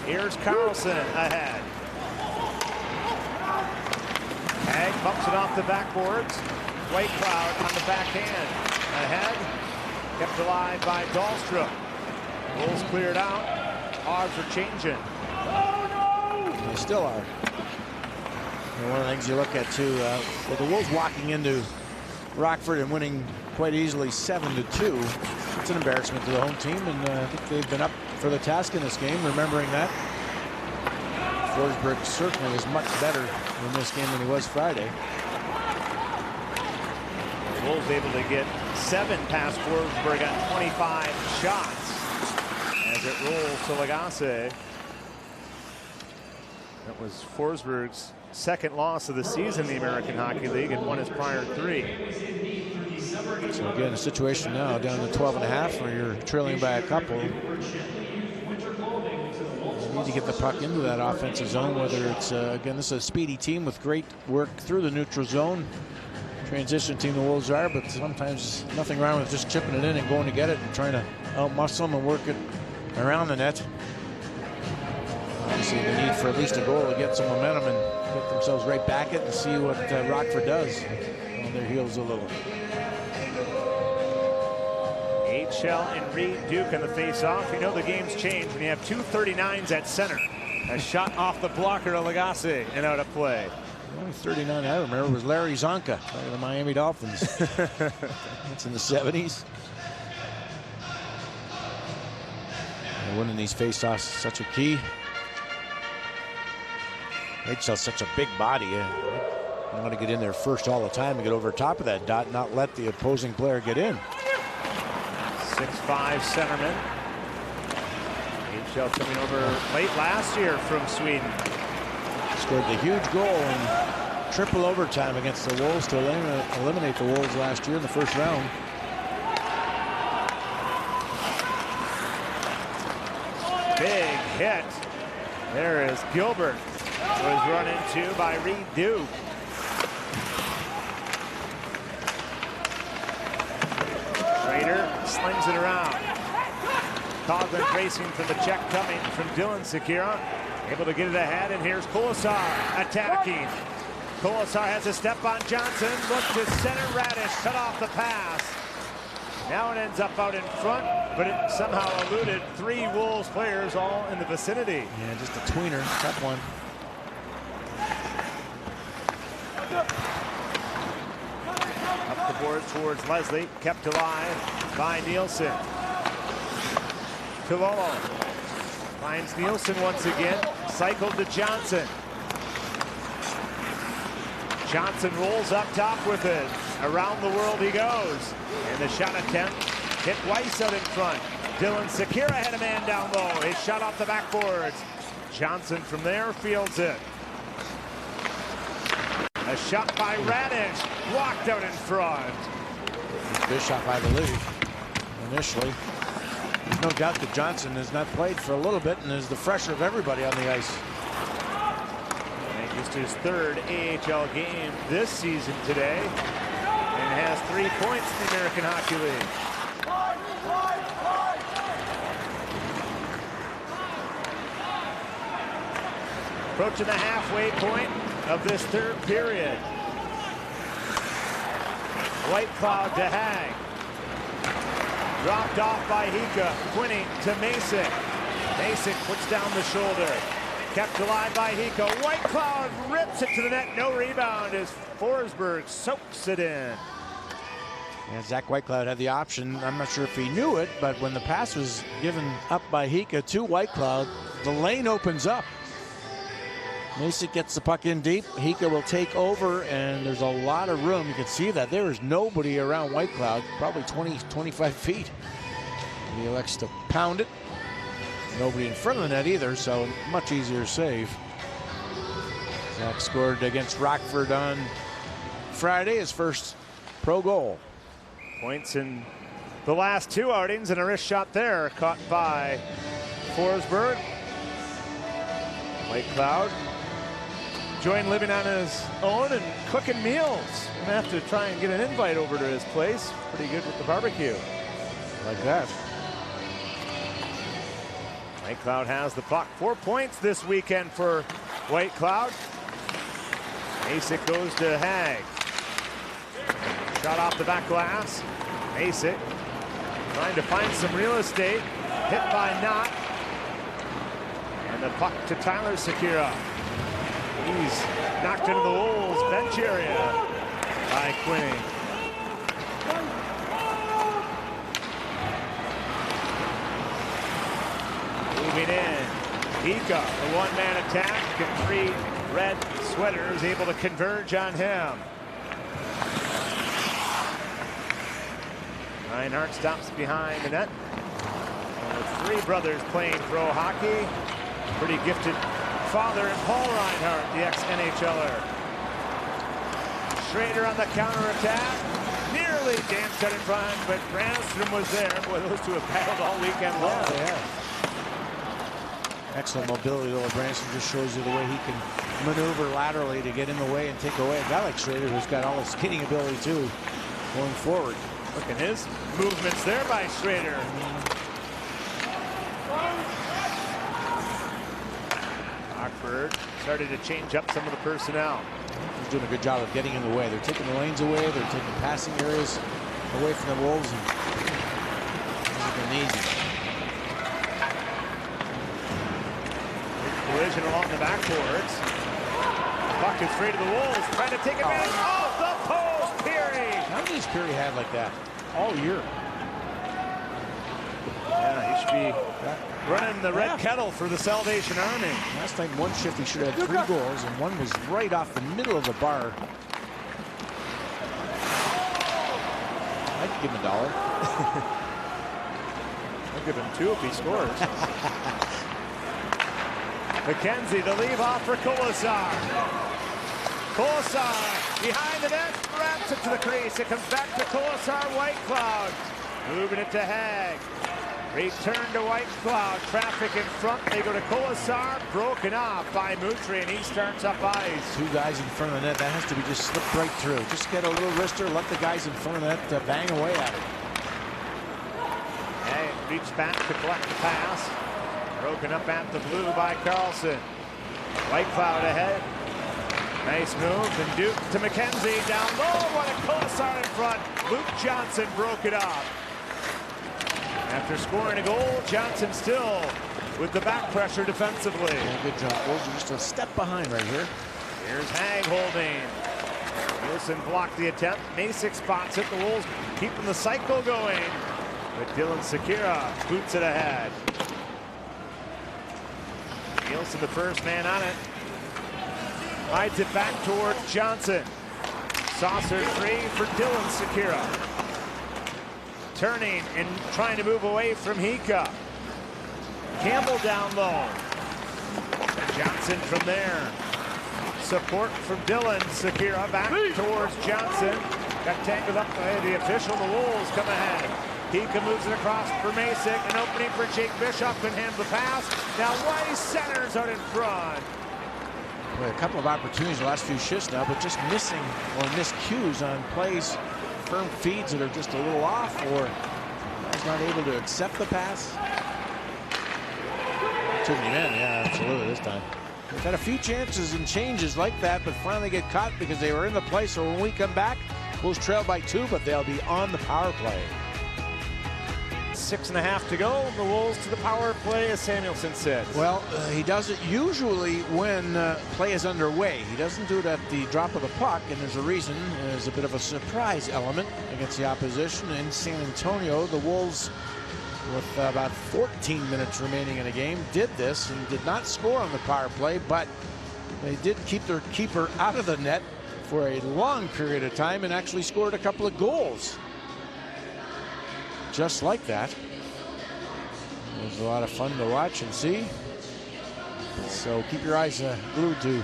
S1: Here's Carlson ahead. Hag bumps it off the backboards. White Cloud on the backhand. Ahead. Kept alive by Dahlstrom. Wolves cleared out. Odds are changing.
S2: They still are. And one of the things you look at too, with the Wolves walking into Rockford and winning quite easily 7-2, it's an embarrassment to the home team, and I think they've been up for the task in this game, remembering that. Forsberg certainly is much better in this game than he was Friday.
S1: The Wolves able to get 7 past Forsberg on 25 shots as it rolls to Lagasse. That was Forsberg's second loss of the season in the American Hockey League and won his prior 3.
S2: So again, a situation now down to 12.5 where you're trailing by a couple. You need to get the puck into that offensive zone, whether it's, again, this is a speedy team with great work through the neutral zone. Transition team the Wolves are, but sometimes nothing wrong with just chipping it in and going to get it and trying to out-muscle them and work it around the net. Obviously, the need for at least a goal to get some momentum and get themselves right back at and see what Rockford does on their heels a little.
S1: AHL and Reed Duke on the face-off. You know the game's changed when you have 2 39s at center. A shot off the blocker of Lagasse and out of play.
S2: The only 39 I remember was Larry Zonka of the Miami Dolphins. That's in the 70s. And winning these face-offs is such a key. HL's such a big body. You want to get in there first all the time and get over top of that dot, not let the opposing player get in.
S1: 6'5" centerman. AHL coming over late last year from Sweden.
S2: Scored the huge goal in triple overtime against the Wolves to eliminate the Wolves last year in the first round.
S1: Big hit. There is Gilbert. Was run into by Reed Duke. Schrader slings it around. Coughlin racing for the check coming from Dylan Sekera. Able to get it ahead, and here's Kolesar attacking. Kolesar has a step on Johnson. Look to center. Radish cut off the pass. Now it ends up out in front, but it somehow eluded 3 Wolves players all in the vicinity.
S2: Yeah, just a tweener. Tough one.
S1: Up the board towards Leslie, kept alive by Nielsen. Kilolo finds Nielsen once again, cycled to Johnson. Johnson rolls up top with it. Around the world he goes. And the shot attempt hit Weiss out in front. Dylan Sekera had a man down low. His shot off the backboards. Johnson from there fields it. A shot by Radish, blocked out in front.
S2: Bischoff, I believe, initially. There's no doubt that Johnson has not played for a little bit and is the fresher of everybody on the ice.
S1: And just his 3rd AHL game this season today, and has 3 points in the American Hockey League. Approaching the halfway point of this 3rd period. White Cloud to Hag. Dropped off by Hika. Quinney to Mason. Mason puts down the shoulder. Kept alive by Hika. White Cloud rips it to the net. No rebound as Forsberg soaks it in.
S2: And Zach Whitecloud had the option. I'm not sure if he knew it, but when the pass was given up by Hika to Whitecloud, the lane opens up. Mason gets the puck in deep. Hika will take over, and there's a lot of room. You can see that there is nobody around Whitecloud, probably 20, 25 feet. He elects to pound it. Nobody in front of the net either, so much easier save. Zach scored against Rockford on Friday, his first pro goal.
S1: Points in the last 2 outings, and a wrist shot there caught by Forsberg. Whitecloud joined living on his own and cooking meals. Gonna have to try and get an invite over to his place. Pretty good with the barbecue.
S2: Like that.
S1: Whitecloud has the puck. 4 points this weekend for Whitecloud. Masick goes to Hag. Shot off the back glass. Masick trying to find some real estate. Hit by Knott. And the puck to Tyler Sekera. He's knocked into the Wolves bench area by Quinney. Moving in, Hika, the one-man attack, and 3 red sweaters able to converge on him. Reinhardt stops behind the net. And with 3 brothers playing pro hockey, pretty gifted father in Paul Reinhart, the ex-NHLer. Schrader on the counterattack. Nearly danced out in front, but Brannstrom was there. Boy, those two have battled all weekend long.
S2: Yeah. Excellent mobility, though. Brannstrom just shows you the way he can maneuver laterally to get in the way and take away a guy like Schrader, who's got all his skating ability, too, going forward.
S1: Look at his movements there by Schrader. Rockford started to change up some of the personnel.
S2: He's doing a good job of getting in the way. They're taking the lanes away. They're taking passing areas away from the Wolves. And making it easy.
S1: Collision along the backboards. Puck is straight to the Wolves. Trying to take advantage. Off the post. Peary.
S2: How many has Peary had like that all year?
S1: Yeah, he should be running the red kettle for the Salvation Army.
S2: Last time, one shift, he should have had 3 goals, and one was right off the middle of the bar. I'd give him $1.
S1: I'll give him 2 if he scores. McKenzie, the leave off for Kolesar. Kolesar behind the net, wraps it to the crease. It comes back to Kolesar. Whitecloud moving it to Hag. Return to Whitecloud. Traffic in front. They go to Kolesar. Broken off by Moutry, and he starts up ice.
S2: 2 guys in front of the net. That has to be just slipped right through. Just get a little wrister. Let the guys in front of the net bang away at it.
S1: Hag reached back to collect the pass. Broken up at the blue by Carlson. Whitecloud ahead. Nice move, and Duke to McKenzie down low. What a Kolesar in front. Luke Johnson broke it off. After scoring a goal, Johnson still with the back pressure defensively.
S2: Yeah, good job. Wolves are just a step behind right here.
S1: Here's Hag holding. Nielsen blocked the attempt. Masick spots it. The Wolves keeping the cycle going. But Dylan Sekera boots it ahead. Nielsen, the first man on it. Hides it back towards Johnson. Saucer free for Dylan Sekera. Turning and trying to move away from Hika. Campbell down low. Johnson from there. Support from Dylan Sekera back towards Johnson. Got tangled up by the official. The Wolves come ahead. Hika moves it across for Masick. An opening for Jake Bishop. Can handle the pass. Now Weiss centers out in front.
S2: Boy, a couple of opportunities the last few shifts now, but just missing or miscues on plays. Firm feeds that are just a little off, or guys not able to accept the pass. Too many men, yeah, absolutely this time. They've had a few chances and changes like that, but finally get caught because they were in the play. So when we come back, Wolves trail by 2, but they'll be on the power play.
S1: 6.5 to go. The Wolves to the power play, as Samuelson said.
S2: Well, he does it usually when play is underway. He doesn't do it at the drop of the puck, and there's a reason. There's a bit of a surprise element against the opposition. In San Antonio, the Wolves, with about 14 minutes remaining in the game, did this and did not score on the power play, but they did keep their keeper out of the net for a long period of time and actually scored a couple of goals. Just like that. It was a lot of fun to watch and see. So keep your eyes glued to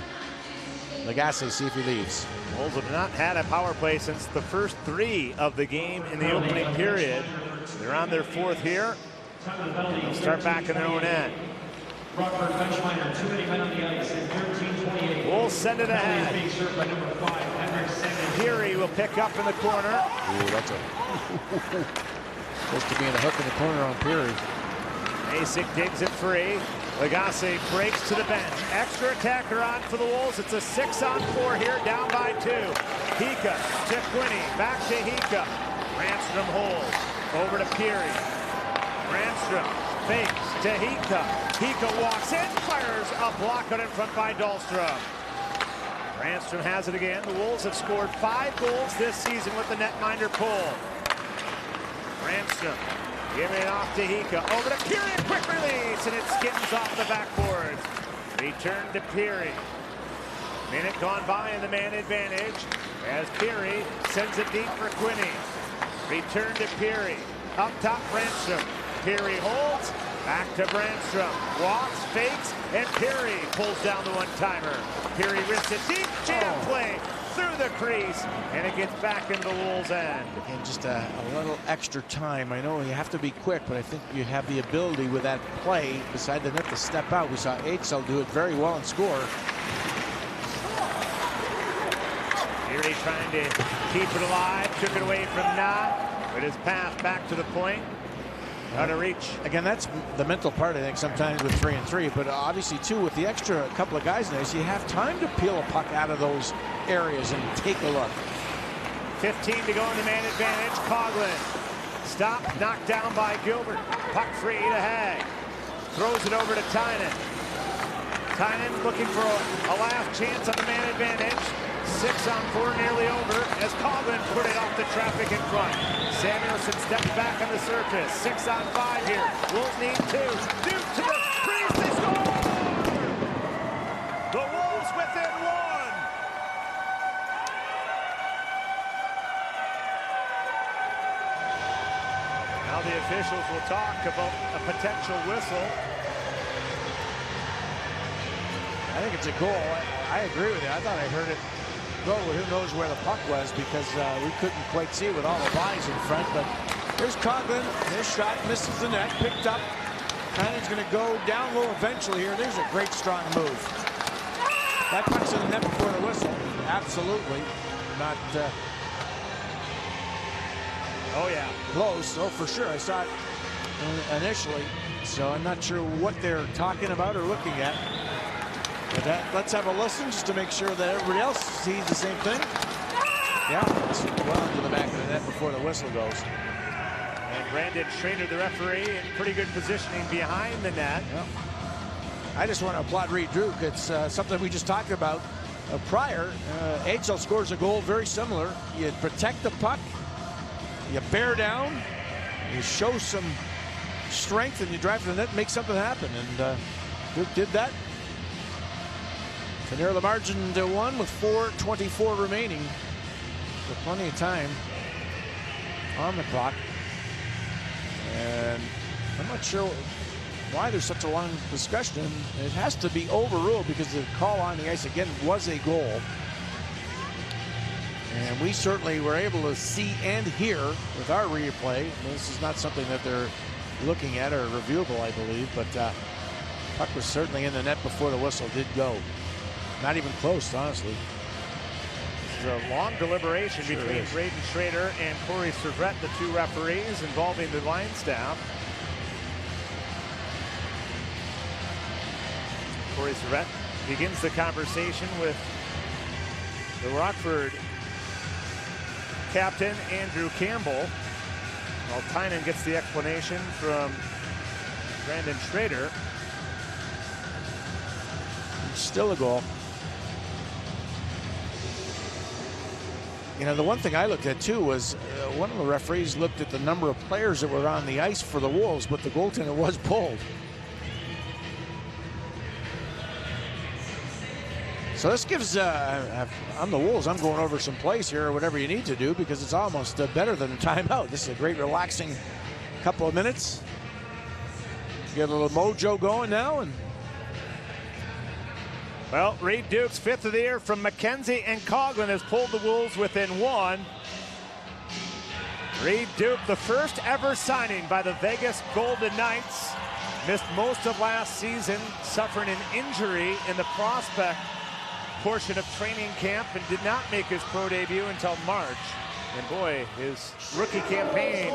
S2: Lagasse, see if he leaves.
S1: Wolves have not had a power play since the first 3 of the game in the opening period. They're on their 4th here. They'll start back in their own end.
S4: Rockford benchminer, 2 men on the ice in 13:28.
S1: Wolves send it ahead.
S4: Being served by number 5, Henrik Sanders.
S1: Peary will pick up in the corner.
S2: Ooh, that's a supposed to be in the hook in the corner on Peary.
S1: Masick digs it free. Lagasse breaks to the bench. Extra attacker on for the Wolves. It's a 6-on-4 here, down by 2. Hika to Quinney, back to Hika. Brannstrom holds, over to Peary. Brannstrom fakes to Hika. Hika walks in, fires a block out in front by Dahlstrom. Brannstrom has it again. The Wolves have scored 5 goals this season with the netminder pull. Brannstrom giving it off to Hika. Over to Peary, a quick release, and it skims off the backboards. Return to Peary. Minute gone by in the man advantage as Peary sends it deep for Quinney. Return to Peary. Up top, Brannstrom. Peary holds, Back to Brandstrom. Walks, fakes, and Perry pulls down the one-timer. Perry risks a deep jam play through the crease, and it gets back into the Wolves' end.
S2: And just a little extra time. I know you have to be quick, but I think you have the ability with that play beside the net to step out. We saw AHL do it very well and score.
S1: Perry trying to keep it alive. Took it away from Knott, but his pass back to the point. Out of reach.
S2: Again, that's the mental part, I think, sometimes with 3-3, but obviously, too, with the extra couple of guys in there, so you have time to peel a puck out of those areas and take a look.
S1: 15 to go in the man advantage. Coughlin. Stop, knocked down by Gilbert. Puck free to Hag. Throws it over to Tynan. Tynan looking for a last chance on the man advantage. 6-on-4 nearly over as Coughlin put it off the traffic in front. Samuelson steps back on the surface. 6-on-5 here. Wolves need 2. Duke to the crease. They score! The Wolves within 1. Now the officials will talk about a potential whistle.
S2: I think it's a goal. I agree with you. I thought I heard it go. Who knows where the puck was because we couldn't quite see it with all the bodies in front. But here's Coughlin. His shot misses the net. Picked up. Tynan's going to go down low eventually here. There's a great strong move. That puck's in the net before the whistle. Absolutely not
S1: Oh, yeah.
S2: close. Oh, for sure. I saw it initially. So I'm not sure what they're talking about or looking at. But let's have a listen just to make sure that everybody else sees the same thing. Yeah, it's well into the back of the net before the whistle goes.
S1: And Brandon Schrader, the referee, in pretty good positioning behind the net.
S2: Yeah. I just want to applaud Reed Duke. It's something we just talked about prior. AHL scores a goal very similar. You protect the puck, you bear down, you show some strength, and you drive to the net and make something happen. And Duke did that. To narrow the margin to 1 with 4:24 remaining. So plenty of time on the clock. And I'm not sure why there's such a long discussion. It has to be overruled because the call on the ice again was a goal. And we certainly were able to see and hear with our replay. This is not something that they're looking at or reviewable, I believe, but puck was certainly in the net before the whistle did go. Not even close, honestly.
S1: It's a long deliberation between Braden Schrader and Corey Servette, the 2 referees involving the line staff. Corey Servette begins the conversation with the Rockford captain, Andrew Campbell, while Tynan gets the explanation from Brandon Schrader.
S2: Still a goal. You know, the one thing I looked at too was one of the referees looked at the number of players that were on the ice for the Wolves, but the goaltender was pulled. So this gives, I'm the Wolves, I'm going over some plays here or whatever you need to do because it's almost better than a timeout. This is a great relaxing couple of minutes. Get a little mojo going now. And
S1: well, Reed Duke's 5th of the year from McKenzie and Coughlin has pulled the Wolves within 1. Reed Duke, the first ever signing by the Vegas Golden Knights, missed most of last season, suffering an injury in the prospect portion of training camp and did not make his pro debut until March. And boy, his rookie campaign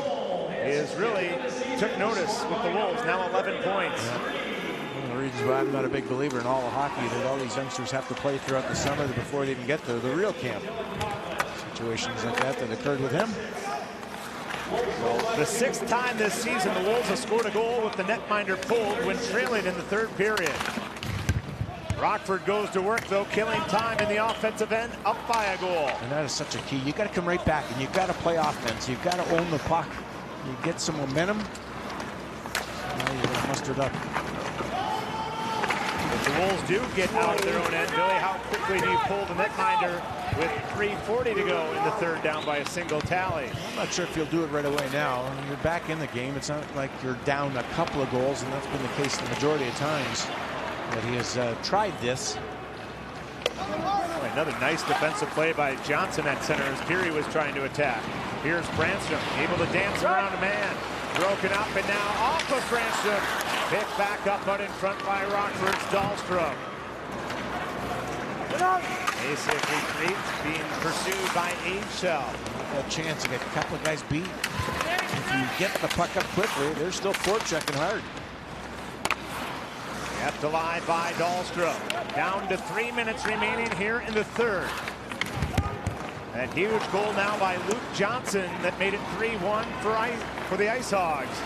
S1: is really took notice with the Wolves, now 11 points.
S2: Yeah. One of the reasons why I'm not a big believer in all the hockey that all these youngsters have to play throughout the summer before they even get to the real camp. Situations like that occurred with him.
S1: The 6th time this season the Wolves have scored a goal with the netminder pulled when trailing in the 3rd period. Rockford goes to work though, killing time in the offensive end, up by a goal.
S2: And that is such a key. You got to come right back and you got to play offense. You've got to own the puck. You get some momentum. Now you're going to muster it up.
S1: If the Wolves do get out of their own end, Billy, how quickly do you pull the netminder with 3:40 to go in the third, down by a single tally?
S2: I'm not sure if you'll do it right away now. I mean, you're back in the game. It's not like you're down a couple of goals, and that's been the case the majority of times that he has tried this.
S1: Another nice defensive play by Johnson at center as Peary was trying to attack. Here's Brandstrom, able to dance around a man. Broken up, and now off of Brandstrom. Picked back up out in front by Rockford's Dahlstrom. Basically creeps being pursued by AHL.
S2: A chance to get a couple of guys beat. If you get the puck up quickly, they're still forechecking hard.
S1: Kept alive by Dahlstrom. Down to 3 minutes remaining here in the third. That huge goal now by Luke Johnson that made it 3-1 for the Ice Hogs.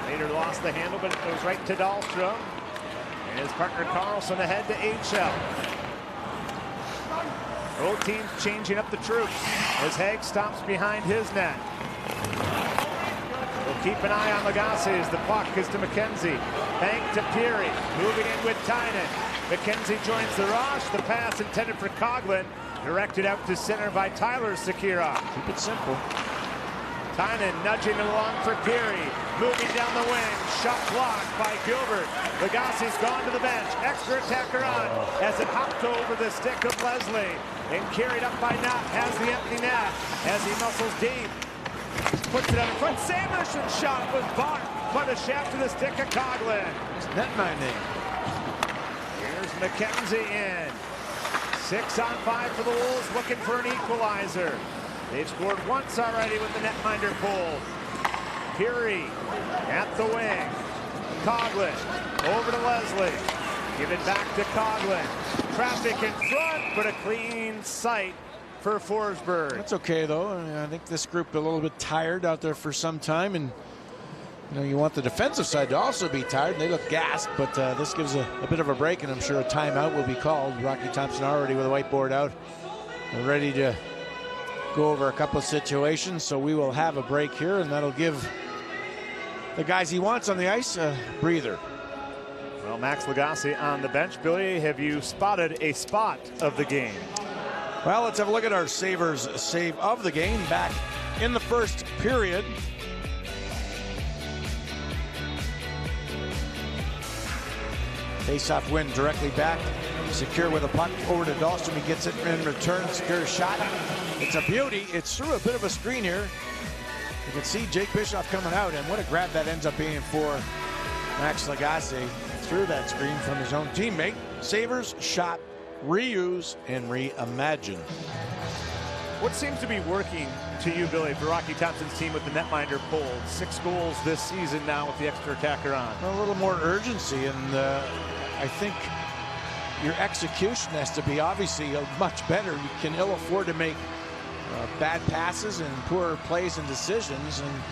S1: Later lost the handle, but it goes right to Dahlstrom. And his partner Carlson ahead to AHL. Both teams changing up the troops as Haig stops behind his net. We'll keep an eye on Lagasse as the puck is to McKenzie. Bank to Peary. Moving in with Tynan. McKenzie joins the rush. The pass intended for Coughlin. Directed out to center by Tyler Sakira.
S2: Keep it simple.
S1: Tynan nudging it along for Peary. Moving down the wing. Shot blocked by Gilbert. Lagasse's gone to the bench. Extra attacker on as it hopped over the stick of Leslie. And carried up by Knott. Has the empty net as he muscles deep. Puts it out in front. Sanderson's shot was blocked by the shaft of the stick of Coughlin.
S2: Netminding.
S1: Here's McKenzie in. 6 on 5 for the Wolves, looking for an equalizer. They've scored once already with the netminder pulled. Peary at the wing. Coughlin over to Leslie. Give it back to Coughlin. Traffic in front, but a clean sight for Forsberg.
S2: That's okay, though. I think this group a little bit tired out there for some time, and you want the defensive side to also be tired. They look gassed, but this gives a bit of a break, and I'm sure a timeout will be called. Rocky Thompson already with a whiteboard out and ready to go over a couple of situations, so we will have a break here, and that'll give the guys he wants on the ice a breather.
S1: Well, Max Lagasse on the bench. Billy, have you spotted a spot of the game?
S2: Well, let's have a look at our Sabres save of the game back in the first period. Face-off win directly back. Secure with a puck over to Dahlstrom. He gets it in return. Secure shot. It's a beauty. It's through a bit of a screen here. You can see Jake Bischoff coming out, and what a grab that ends up being for Max Lagasse through that screen from his own teammate. Sabres shot, reuse, and reimagine.
S1: What seems to be working to you, Billy, for Rocky Thompson's team with the netminder pulled? 6 goals this season now with the extra attacker on.
S2: A little more urgency, and I think your execution has to be obviously much better. You can ill afford to make bad passes and poor plays and decisions, and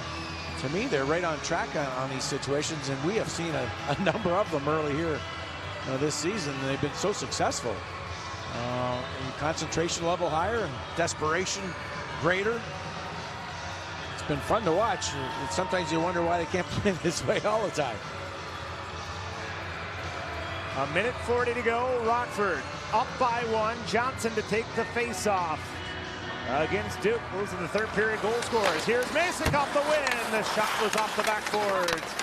S2: to me they're right on track on these situations, and we have seen a number of them early here this season. They've been so successful. And concentration level higher and desperation greater. It's been fun to watch. Sometimes you wonder why they can't play this way all the time.
S1: 1:40 to go. Rockford up by 1. Johnson to take the face-off against Duke. Those are the third period goal scorers. Here's Masick off the win. The shot was off the backboards.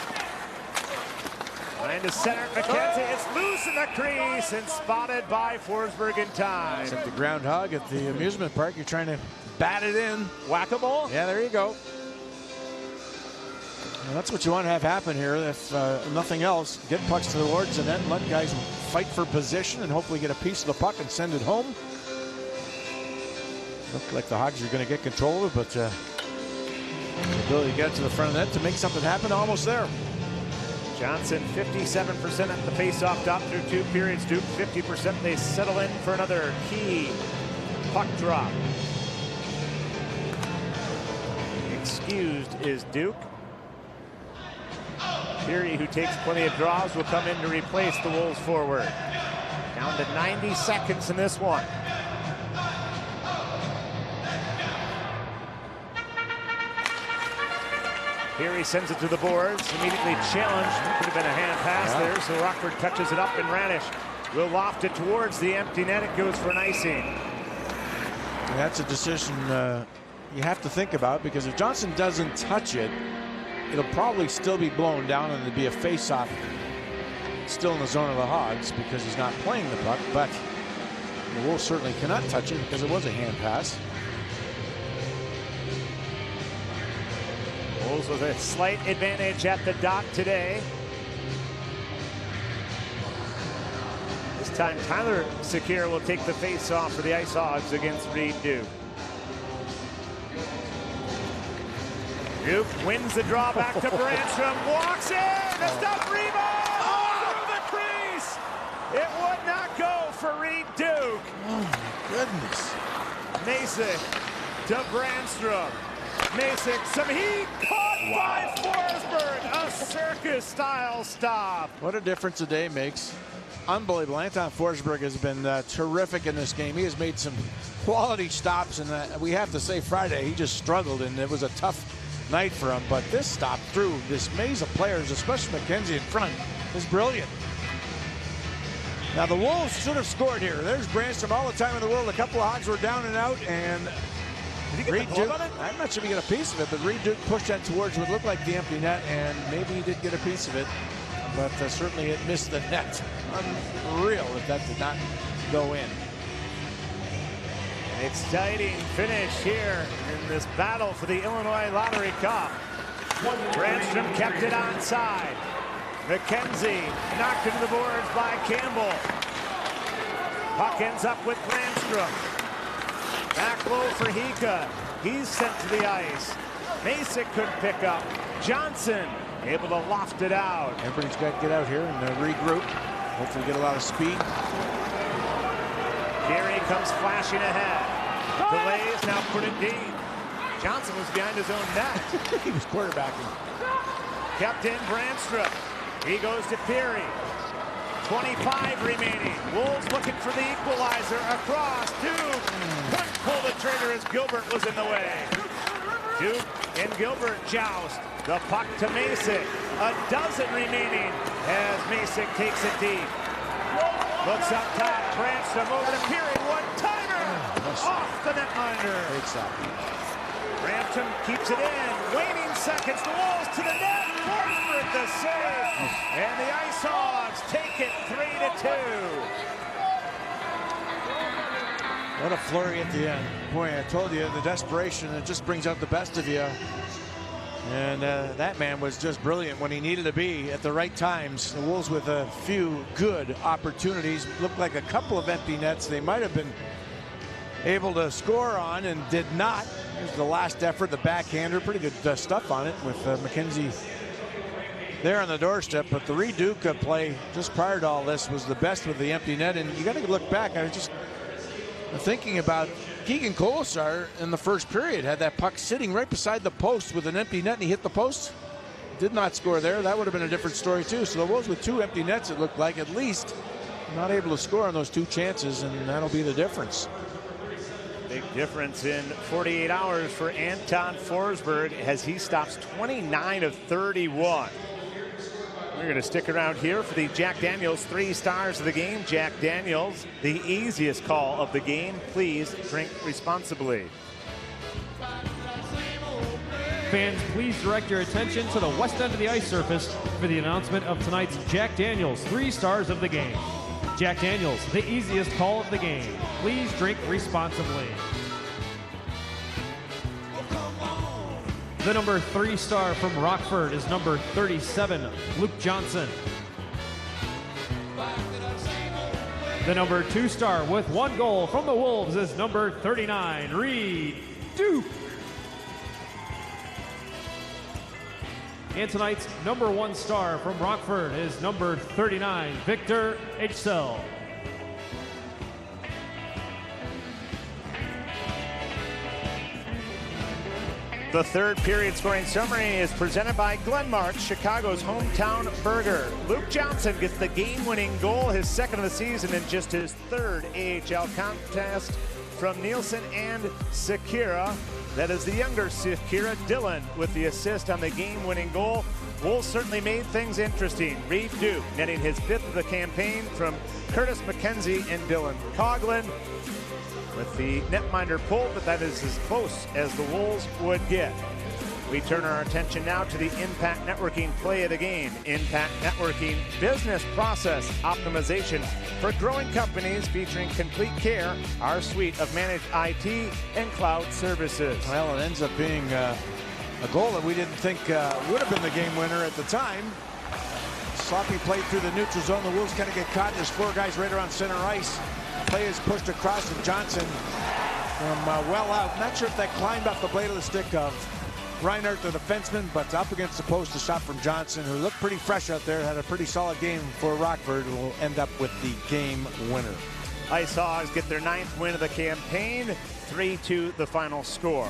S1: Line to center. McKenzie. It's loose in the crease and spotted by Forsberg in time.
S2: It's like the groundhog at the amusement park. You're trying to bat it in.
S1: Whack-a-mole.
S2: Yeah, there you go. Well, that's what you want to have happen here. If nothing else, get pucks to the boards and then let guys fight for position and hopefully get a piece of the puck and send it home. Looked like the Hogs are going to get control of it, but the ability to get it to the front of the net to make something happen, almost there.
S1: Johnson 57% at the face-off dot through 2 periods. Duke 50%. They settle in for another key puck drop. Excused is Duke. Peary, who takes plenty of draws, will come in to replace the Wolves forward. Down to 90 seconds in this one. Here he sends it to the boards, immediately challenged. Could have been a hand pass there, so Rockford touches it up, and Ranish will loft it towards the empty net. It goes for an icing.
S2: And that's a decision you have to think about, because if Johnson doesn't touch it, it'll probably still be blown down and it'll be a face-off still in the zone of the Hogs because he's not playing the puck, but the Wolves certainly cannot touch it because it was a hand pass.
S1: Wolves with a slight advantage at the dot today. This time Tyler Secure will take the face-off for the Ice Hogs against Reed Duke. Duke wins the draw back to Brandstrom, walks in, a stop rebound, through the crease. It would not go for Reed Duke.
S2: Oh my goodness.
S1: Masick to Brandstrom. Masick, some heat caught by Forsberg. A circus-style stop.
S2: What a difference a day makes. Unbelievable. Anton Forsberg has been terrific in this game. He has made some quality stops, and we have to say Friday he just struggled, and it was a tough night for him. But this stop through this maze of players, especially McKenzie in front, is brilliant. Now the Wolves should have scored here. There's Brandstrom all the time in the world. A couple of Hogs were down and out, and Reed Duke, I'm not sure he got a piece of it, but Reed Duke pushed that towards what looked like the empty net, and maybe he did get a piece of it, but certainly it missed the net. Unreal if that did not go in.
S1: An exciting finish here in this battle for the Illinois Lottery Cup. Brandstrom kept it onside. McKenzie knocked into the boards by Campbell. Puck ends up with Brandstrom. Back low for Hika. He's sent to the ice. Masick couldn't pick up. Johnson able to loft it out.
S2: Everybody's got to get out here and regroup. Hopefully get a lot of speed.
S1: Gary comes flashing ahead. Delays, now put it deep. Johnson was behind his own net.
S2: He was quarterbacking.
S1: Kept in Brandstrom. He goes to Peary. 25 remaining. Wolves looking for the equalizer across. Duke couldn't pull the trigger as Gilbert was in the way. Duke and Gilbert joust. The puck to Masick. A dozen remaining as Masick takes it deep. Looks up top. Brandstrom over to Peary. One-timer. Off the netminder.
S2: Great stop.
S1: Brampton keeps it in. Waning seconds. The Wolves to the net. Forsberg the save. And the Ice Hogs take it 3-2.
S2: What a flurry at the end. Boy, I told you, the desperation, it just brings out the best of you. And that man was just brilliant when he needed to be at the right times. The Wolves with a few good opportunities. Looked like a couple of empty nets they might have been able to score on and did not. Here's the last effort, the backhander. Pretty good stuff on it with McKenzie there on the doorstep. But the Reed Duke play just prior to all this was the best with the empty net. And you got to look back. I was just thinking about Keegan Kolesar in the first period. Had that puck sitting right beside the post with an empty net, and he hit the post. Did not score there. That would have been a different story too. So the Wolves with two empty nets, it looked like, at least not able to score on those two chances, and that'll be the difference.
S1: Big difference in 48 hours for Anton Forsberg as he stops 29 of 31. We're going to stick around here for the Jack Daniels 3 stars of the game. Jack Daniels, the easiest call of the game. Please drink responsibly.
S4: Fans, please direct your attention to the west end of the ice surface for the announcement of tonight's Jack Daniels 3 stars of the game. Jack Daniels, the easiest call of the game. Please drink responsibly. The number 3 star from Rockford is number 37, Luke Johnson. The number 2 star with 1 goal from the Wolves is number 39, Reed Duke. And tonight's number 1 star from Rockford is number 39, Victor Ejsel.
S1: The third period scoring summary is presented by Glenmark, Chicago's hometown burger. Luke Johnson gets the game-winning goal, his second of the season, and just his third AHL contest from Nielsen and Sekira. That is the younger Kira Dillon with the assist on the game-winning goal. Wolves certainly made things interesting. Reed Duke netting his 5th of the campaign from Curtis McKenzie and Dylan Coughlin with the netminder pulled, but that is as close as the Wolves would get. We turn our attention now to the Impact Networking play of the game. Impact Networking business process optimization for growing companies, featuring complete care, our suite of managed IT and cloud services.
S2: Well, it ends up being a goal that we didn't think would have been the game winner at the time. Sloppy play through the neutral zone. The Wolves kind of get caught. There's 4 guys right around center ice. Play is pushed across to Johnson from well out. Not sure if that climbed off the blade of the stick of Reinhardt, the defenseman, but up against the post, a shot from Johnson, who looked pretty fresh out there, had a pretty solid game for Rockford, and will end up with the game winner.
S1: Ice Hogs get their 9th win of the campaign, 3-2 the final score.